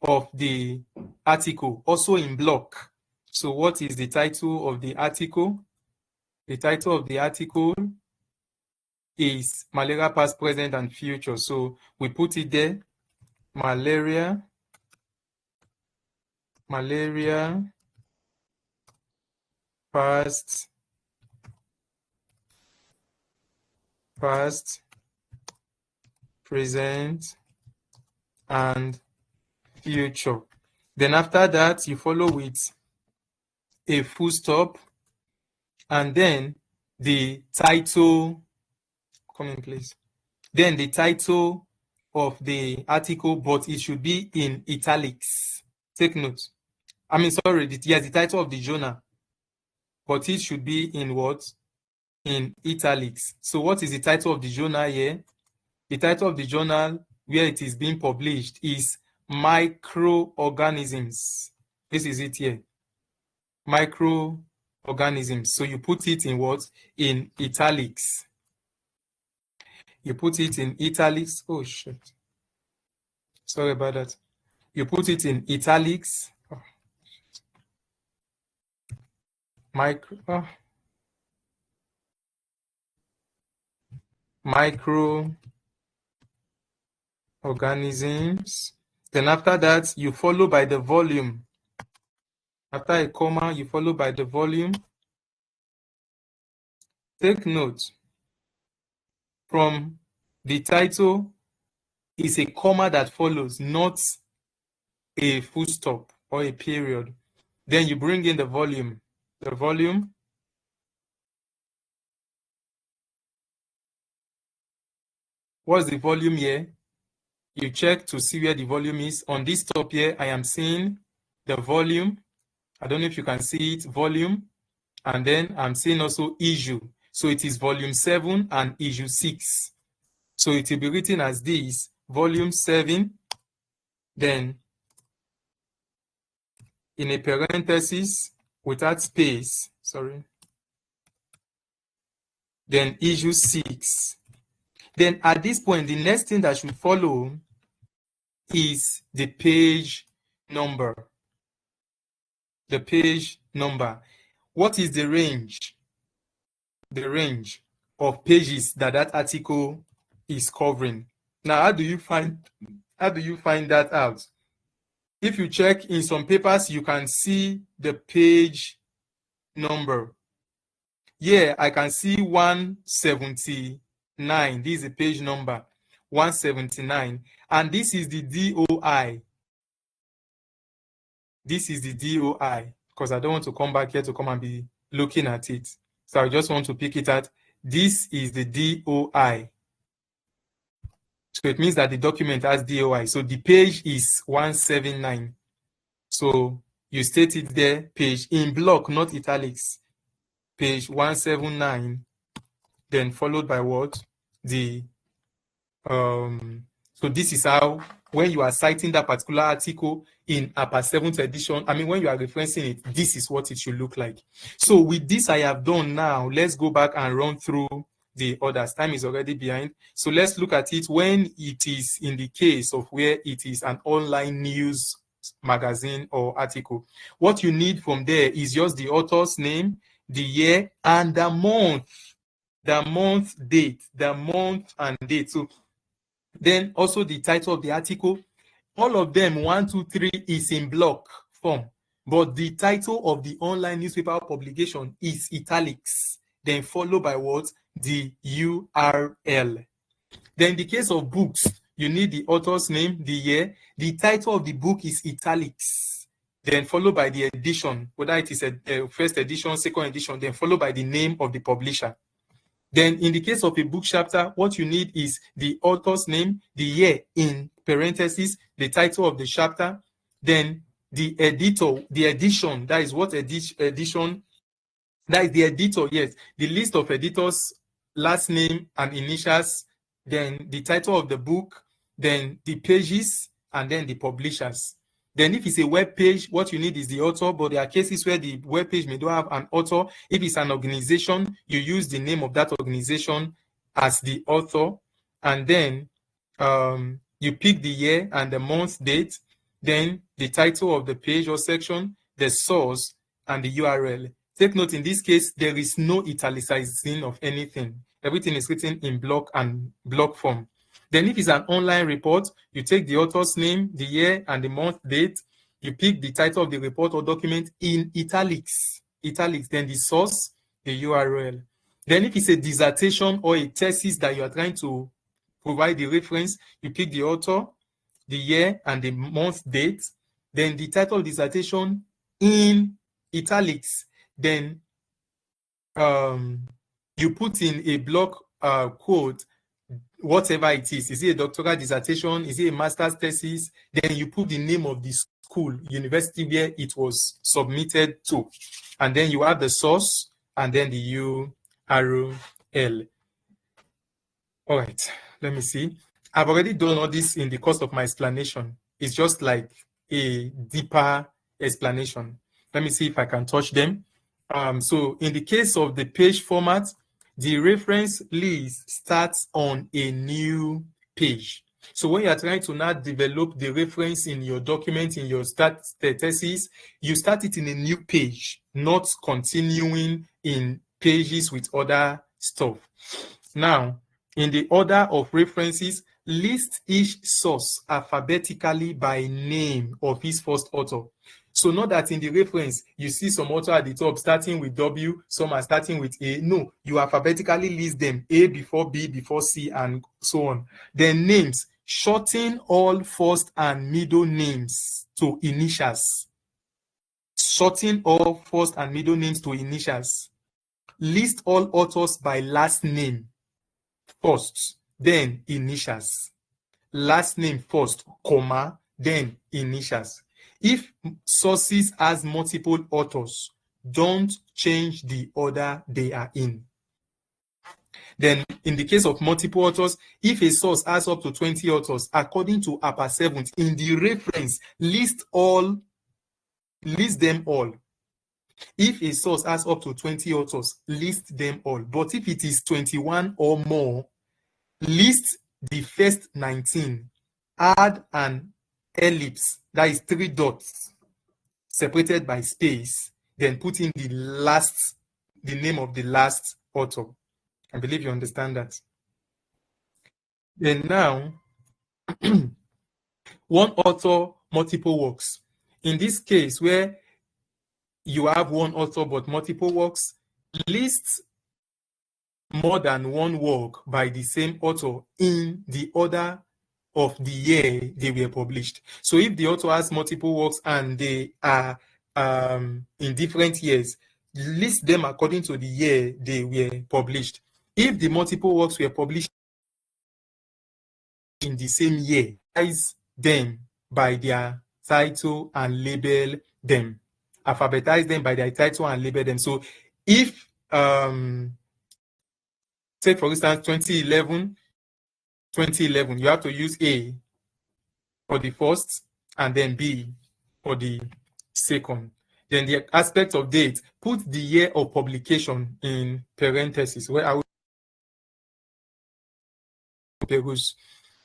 of the article, also in block. So what is the title of the article? The title of the article is Malaria Past, Present, and Future. So we put it there, malaria past, present, and future. Then after that, you follow with a full stop, and then the title, come in please. Then the title of the article, but it should be in italics. Take note. I mean, sorry, yes, the title of the journal, but it should be in what? In italics. So what is the title of the journal here? The title of the journal where it is being published is Microorganisms. This is it here. Microorganisms. So you put it in what? In italics. You put it in italics. Oh, shit. Sorry about that. You put it in italics. Oh. Microorganisms. Then after that, you follow by the volume. After a comma, you follow by the volume. Take note, from the title is a comma that follows, not a full stop or a period. Then you bring in the volume. The volume, what's the volume here? You check to see where the volume is. On this top here, I am seeing the volume. I don't know if you can see it, volume. And then I'm seeing also issue. So it is volume 7 and issue 6. So it will be written as this, volume 7, then in a parenthesis without space, sorry, then issue 6. Then at this point, the next thing that should follow is the page number. The page number. What is the range? The range of pages that that article is covering. Now, how do you find that out? If you check in some papers, you can see the page number. Here, I can see 179. This is the page number, 179. And this is the DOI. This is the DOI, because I don't want to come back here to come and be looking at it. So I just want to pick it out. This is the DOI. So it means that the document has DOI. So the page is 179. So you state it there, page in block, not italics. Page 179, then followed by what? The so this is how, when you are citing that particular article in upper 7th edition, I mean, when you are referencing it, this is what it should look like. So with this I have done now, let's go back and run through the others. Time is already behind. So let's look at it when it is in the case of where it is an online news magazine or article. What you need from there is just the author's name, the year, and the month. The month, date, the month and date. So then also the title of the article. All of them, 1, 2, 3, is in block form. But the title of the online newspaper publication is italics. Then followed by what? The URL. Then in the case of books, you need the author's name, the year. The title of the book is italics. Then followed by the edition, whether it is a first edition, second edition, then followed by the name of the publisher. Then in the case of a book chapter, what you need is the author's name, the year in parentheses, the title of the chapter, then the editor, the edition, that is what edition, that is the editor, yes, the list of editors, last name and initials, then the title of the book, then the pages, and then the publishers. Then if it's a web page, what you need is the author, but there are cases where the web page may not have an author. If it's an organization, you use the name of that organization as the author, and then you pick the year and the month, date, then the title of the page or section, the source, and the URL. Take note, in this case, there is no italicizing of anything. Everything is written in block and block form. Then if it's an online report, you take the author's name, the year, and the month, date. You pick the title of the report or document in italics, then the source, the URL. Then if it's a dissertation or a thesis that you are trying to provide the reference, you pick the author, the year, and the month, date. Then the title of the dissertation in italics. Then you put in a block quote, whatever it is. Is it a doctoral dissertation? Is it a master's thesis? Then you put the name of the school, university where it was submitted to. And then you have the source and then the URL. All right, let me see. I've already done all this in the course of my explanation. It's just like a deeper explanation. Let me see if I can touch them. So in the case of the page format, the reference list starts on a new page. So when you are trying to now develop the reference in your document, in your thesis, you start it in a new page, not continuing in pages with other stuff. Now, in the order of references, list each source alphabetically by name of its first author. So not that in the reference, you see some author at the top starting with W, some are starting with A. No, you alphabetically list them, A before B, before C, and so on. Then names, shorten all first and middle names to initials. Shorten all first and middle names to initials. List all authors by last name first, then initials. Last name first, comma, then initials. If sources has multiple authors, don't change the order they are in. Then in the case of multiple authors, if a source has up to 20 authors, according to upper 7th, in the reference, list them all. If a source has up to 20 authors, list them all. But if it is 21 or more, list the first 19. Add an ellipse, that is 3 dots, separated by space, then put in the name of the last author. I believe you understand that. Then now, one author, multiple works. In this case, where you have one author but multiple works, list more than one work by the same author in the order of the year they were published. So if the author has multiple works and they are in different years, list them according to the year they were published. If the multiple works were published in the same year, alphabetize them by their title and label them. Alphabetize them by their title and label them. So if say for instance 2011, you have to use A for the first and then B for the second. Then the aspect of date, put the year of publication in parentheses where I will peruse.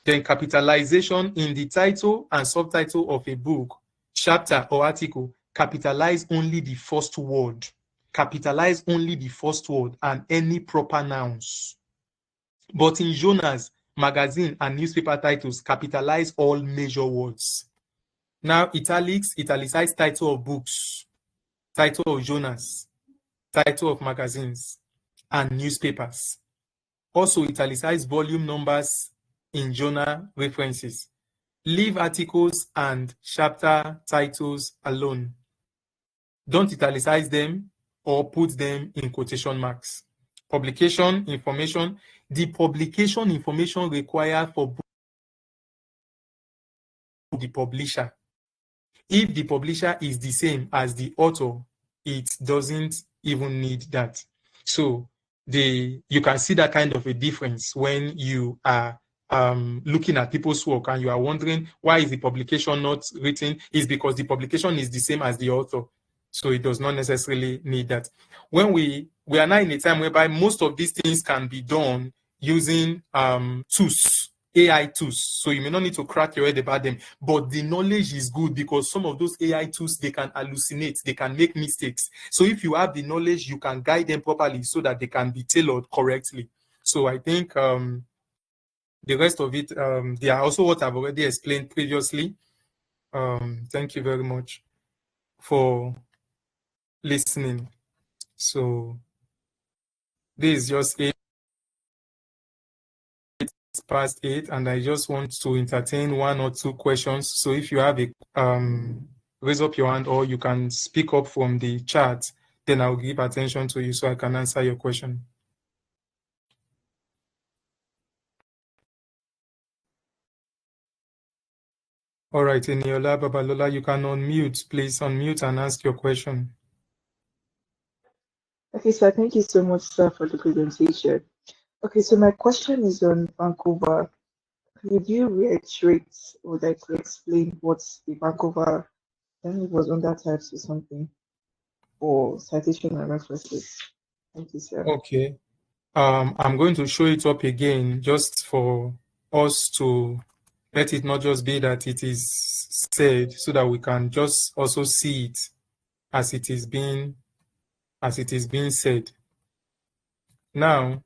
Then capitalization in the title and subtitle of a book, chapter or article, capitalize only the first word. Capitalize only the first word and any proper nouns. But in journals, magazine, and newspaper titles, capitalize all major words. Now, italicize title of books, title of journals, title of magazines, and newspapers. Also, italicize volume numbers in journal references. Leave articles and chapter titles alone. Don't italicize them or put them in quotation marks. Publication information. The publication information required for the publisher. If the publisher is the same as the author, it doesn't even need that. So you can see that kind of a difference when you are looking at people's work and you are wondering why is the publication not written. It's because the publication is the same as the author. So it does not necessarily need that. When we are now in a time whereby most of these things can be done using tools, AI tools. So you may not need to crack your head about them, but the knowledge is good because some of those AI tools, they can hallucinate, they can make mistakes. So if you have the knowledge, you can guide them properly so that they can be tailored correctly. So I think the rest of it, they are also what I've already explained previously. Thank you very much for listening. So this is just it. It's past 8, and I just want to entertain 1 or 2 questions. So if you have a raise up your hand or you can speak up from the chat, then I'll give attention to you so I can answer your question. All right, Eniola Babalola, you can unmute. Please unmute and ask your question. Okay, sir, thank you so much, sir, for the presentation. Okay, so my question is on Vancouver. Could you reiterate or like explain what the Vancouver, I think it was under types or something, or citation and references? Thank you, sir. Okay. I'm going to show it up again just for us to let it not just be that it is said, so that we can just also see it as it is being said. Now,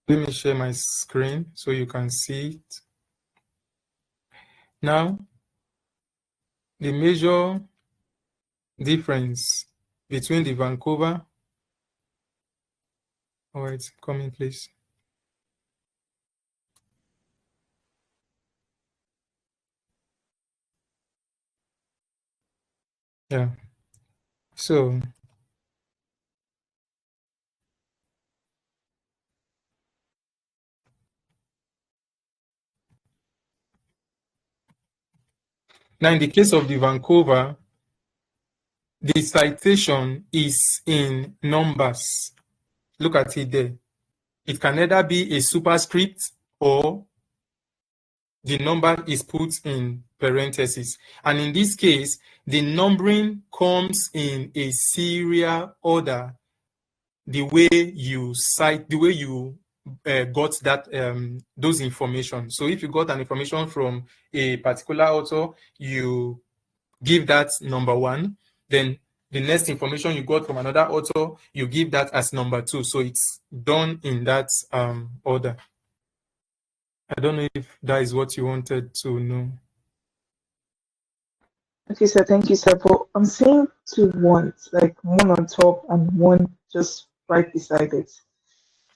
let me share my screen so you can see it. Now, the major difference between the Vancouver. All right, come in, please. Yeah. So now in the case of the Vancouver, the citation is in numbers. Look at it there. It can either be a superscript or the number is put in parentheses. And in this case, the numbering comes in a serial order, the way you cite, the way you got that those information. So if you got an information from a particular author, you give that number one. Then the next information you got from another author, you give that as number two. So it's done in that order. I don't know if that is what you wanted to know. Okay, sir. Thank you, sir. But I'm saying two ones, like one on top and one just right beside it.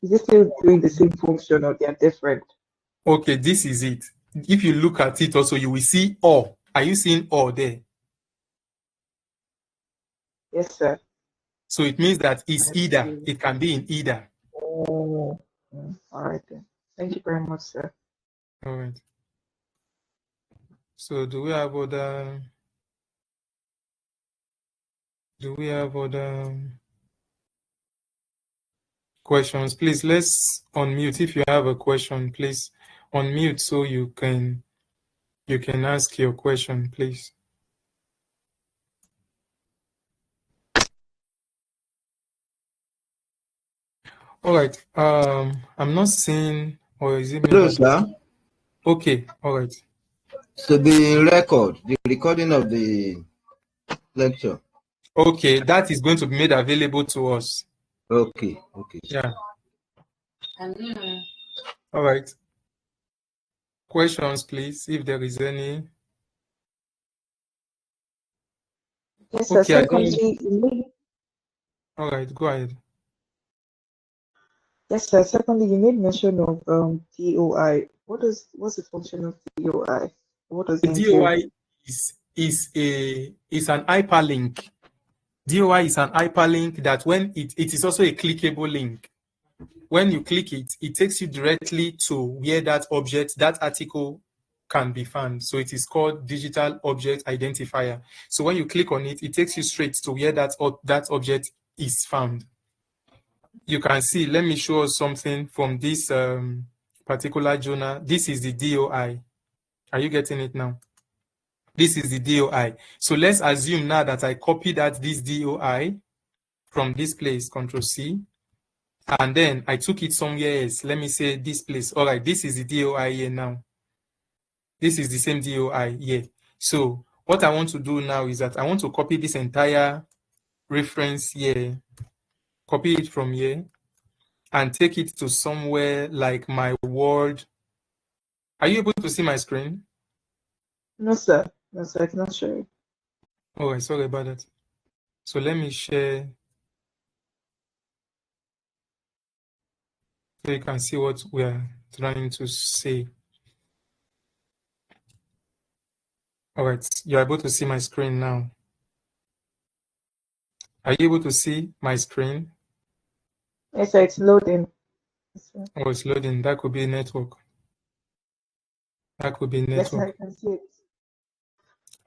Is it still doing the same function or they are different? Okay, this is it. If you look at it also, you will see or. Are you seeing or there? Yes, sir. So it means that it's I either. see. It can be in either. Oh, all right then. Thank you very much, sir. All right. So do we have other questions? Please, let's unmute. If you have a question, please unmute so you can ask your question, please. All right. I'm not seeing, or is it me? Hello, sir. Okay. All right. So the recording of the lecture. Okay, that is going to be made available to us. Okay. Yeah. All right. Questions, please, if there is any. Yes, sir. Okay, I don't. Secondly, All right, go ahead. yes, sir. Secondly, you made mention of DOI. What's the function of DOI? What does it The entail? DOI is an hyperlink. DOI is an hyperlink that when it is also a clickable link. When you click it, it takes you directly to where that object, that article can be found. So it is called digital object identifier. So when you click on it, it takes you straight to where that object is found. You can see, let me show us something from this particular journal. This is the DOI. Are you getting it now? This is the DOI. So let's assume now that I copied this DOI from this place, Control C, and then I took it somewhere else. Let me say this place. All right, this is the DOI here now. This is the same DOI here. So what I want to do now is that I want to copy this entire reference here, copy it from here, and take it to somewhere like my Word. Are you able to see my screen? No, sir. No, sir. I cannot show you. Oh, sorry about that. So let me share so you can see what we are trying to say. All right, you're able to see my screen now. Are you able to see my screen? Yes, sir. It's loading. Yes, sir. Oh, it's loading. That could be network. That could be network. Yes, sir. I can see it.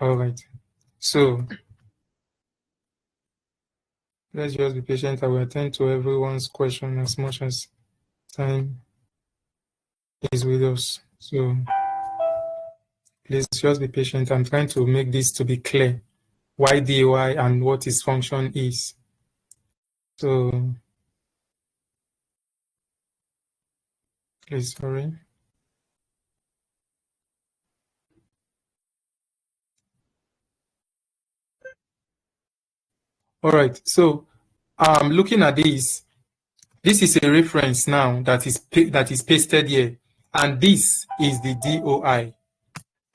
All right. So let's just be patient. I will attend to everyone's question as much as time is with us. So please just be patient. I'm trying to make this to be clear. Why DOI and what its function is. So please, sorry. All right. So looking at this is a reference now that is pasted here, and this is the DOI.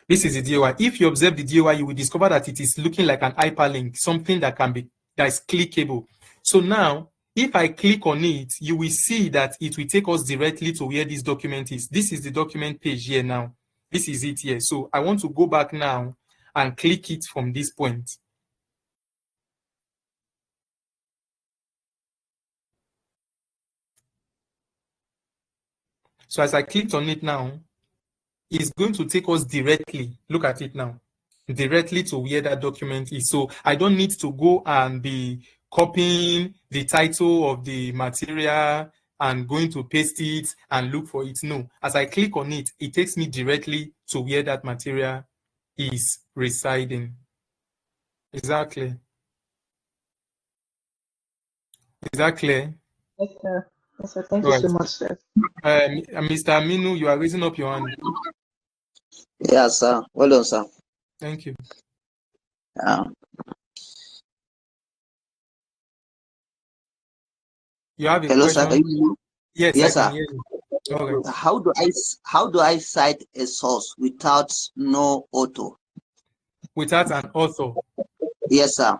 This is the DOI. If you observe the DOI, you will discover that it is looking like an hyperlink, something that is clickable. So now, if I click on it, you will see that it will take us directly to where this document is. This is the document page here now. This is it here. So I want to go back now and click it from this point. So as I clicked on it now, it's going to take us directly, look at it now, directly to where that document is. So I don't need to go and be copying the title of the material and going to paste it and look for it. No, as I click on it, it takes me directly to where that material is residing. Exactly. Is that clear? Yes, sir. Yes, sir. Thank you so much, sir. Mr. Aminu, you are raising up your hand. Yes, sir. Well done, sir. Thank you. You have a Hello, question? sir. Yes, yes, I sir. can hear you. All right. How do I cite a source without no author? Without an author? Yes, sir.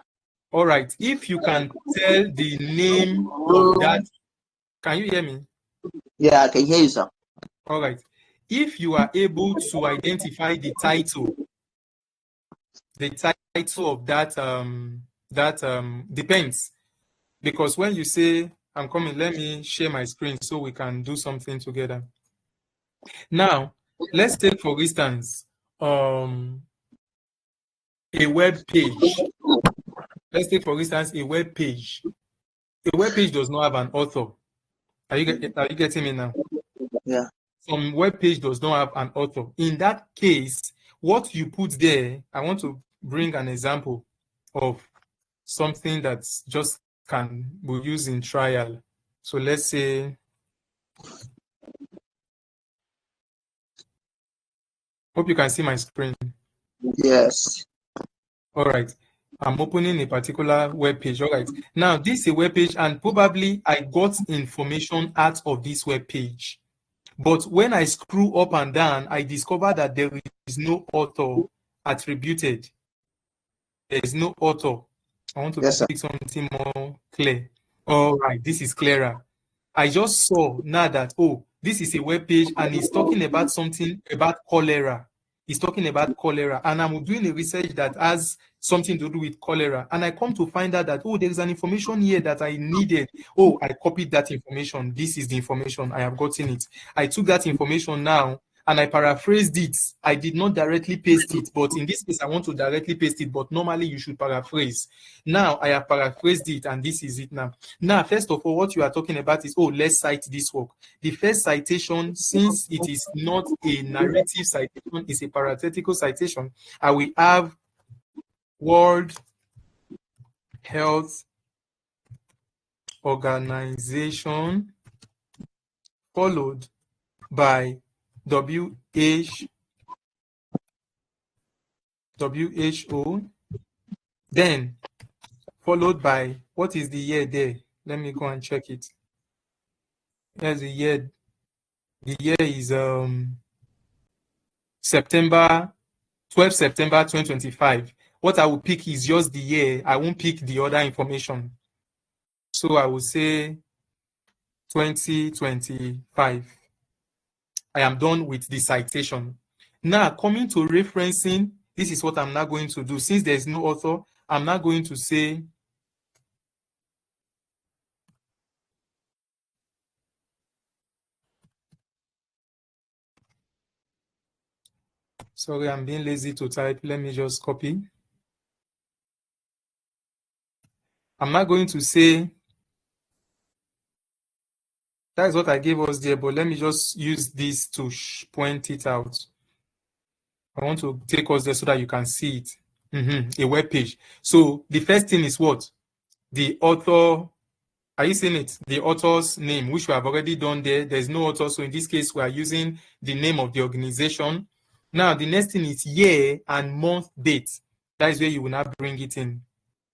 All right. If you can tell the name of that, can you hear me? Yeah, I can hear you, sir. All right. If you are able to identify the title of that depends, because when you say I'm coming, let me share my screen so we can do something together. Now, let's take for instance a web page. Let's take for instance a web page. A web page does not have an author. Are you getting me now? Yeah. Some web page does not have an author. In that case, what you put there, I want to bring an example of something that just we'll use in trial. So let's say, hope you can see my screen. Yes. All right. I'm opening a particular web page. All right. Now, this is a web page, and probably I got information out of this web page. But when I scroll up and down, I discover that there is no author attributed. There is no author. I want to make something more clear. All right, this is clearer. I just saw now that, oh, this is a web page and it's talking about something about cholera. It's talking about cholera, and I'm doing a research that has something to do with cholera, and I come to find out that, oh, there is an information here that I needed. Oh, I copied that information. This is the information. I have gotten it. I took that information now and I paraphrased it. I did not directly paste it, but in this case, I want to directly paste it, but normally you should paraphrase. Now, I have paraphrased it, and this is it now. Now, first of all, what you are talking about is, oh, let's cite this work. The first citation, since it is not a narrative citation, it's a parenthetical citation, I will have World Health Organization followed by WHO, then followed by, what is the year there? Let me go and check it. Here's the year. The year is September 2025. What I will pick is just the year. I won't pick the other information. So I will say 2025. I am done with the citation. Now, coming to referencing, this is what I'm now going to do. Since there's no author, I'm now going to say sorry, I'm being lazy to type. Let me just copy. I'm not going to say, that's what I gave us there, but let me just use this to point it out. I want to take us there so that you can see it. A web page. So the first thing is what? The author. Are you seeing it? The author's name, which we have already done there. There's no author. So in this case, we are using the name of the organization. Now, the next thing is year and month date. That is where you will now bring it in.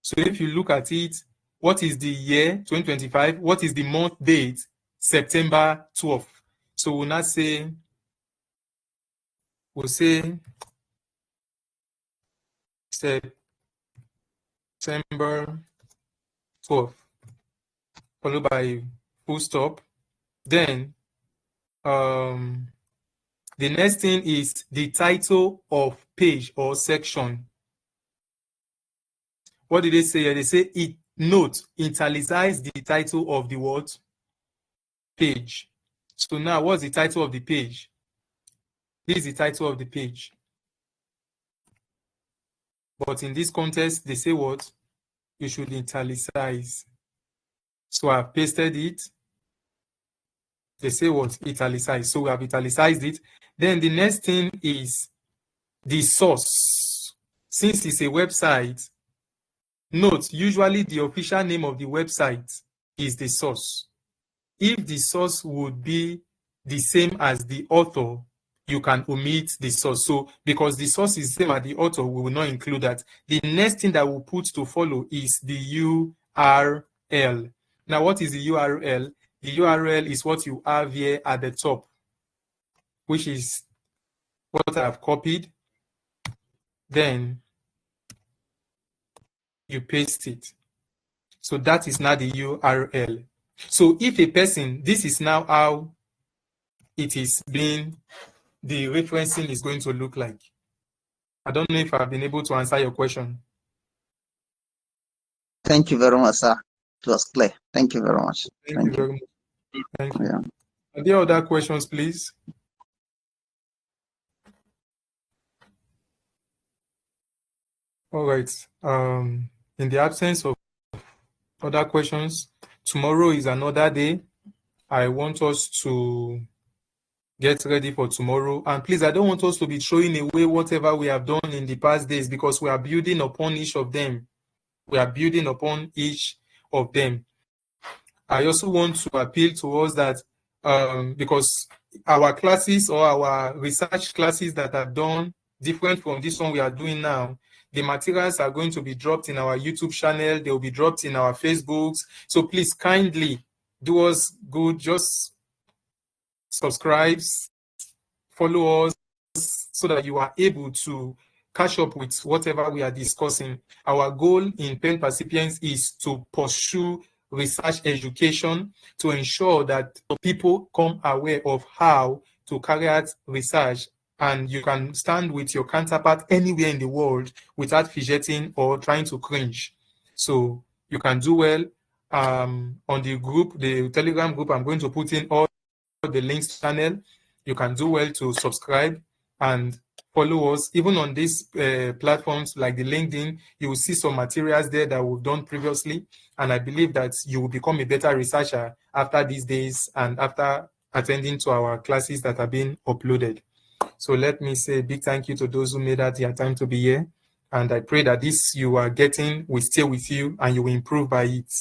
So if you look at it, what is the year, 2025? What is the month date? September 12th. So we'll say September 12th, followed by full stop. Then the next thing is the title of page or section. What did they say here? They say it note italicize the title of the what? Page. So now what's the title of the page? This is the title of the page. But in this context, they say what? You should italicize. So I've pasted it. They say what? Italicize. So we have italicized it. Then the next thing is the source. Since it's a website, note, usually the official name of the website is the source. If the source would be the same as the author, you can omit the source. So because the source is the same as the author, we will not include that. The next thing that we'll put to follow is the URL. Now, what is the URL? The URL is what you have here at the top, which is what I've copied. Then you paste it. So that is now the URL. So if a person, this is now how it is being, the referencing is going to look like. I don't know if I've been able to answer your question. Thank you very much, sir. It was clear. Thank you very much. Thank you very much. Thank you. Yeah. Are there other questions, please? All right. In the absence of other questions, tomorrow is another day. I want us to get ready for tomorrow. And please, I don't want us to be throwing away whatever we have done in the past days, because we are building upon each of them. We are building upon each of them. I also want to appeal to us that because our classes or our research classes that are done different from this one we are doing now, the materials are going to be dropped in our YouTube channel. They will be dropped in our Facebooks. So please kindly do us good. Just subscribe, follow us, so that you are able to catch up with whatever we are discussing. Our goal in Pen Percipients is to pursue research education to ensure that people come aware of how to carry out research, and you can stand with your counterpart anywhere in the world without fidgeting or trying to cringe. So you can do well on the group, the Telegram group. I'm going to put in all the links channel. You can do well to subscribe and follow us. Even on these platforms like the LinkedIn, you will see some materials there that we've done previously. And I believe that you will become a better researcher after these days and after attending to our classes that are being uploaded. So let me say a big thank you to those who made out their time to be here. And I pray that this you are getting will stay with you and you will improve by it.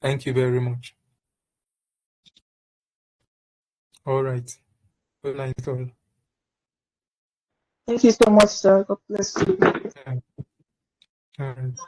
Thank you very much. All right. Good night, all. Thank you so much, sir. God bless you. All right.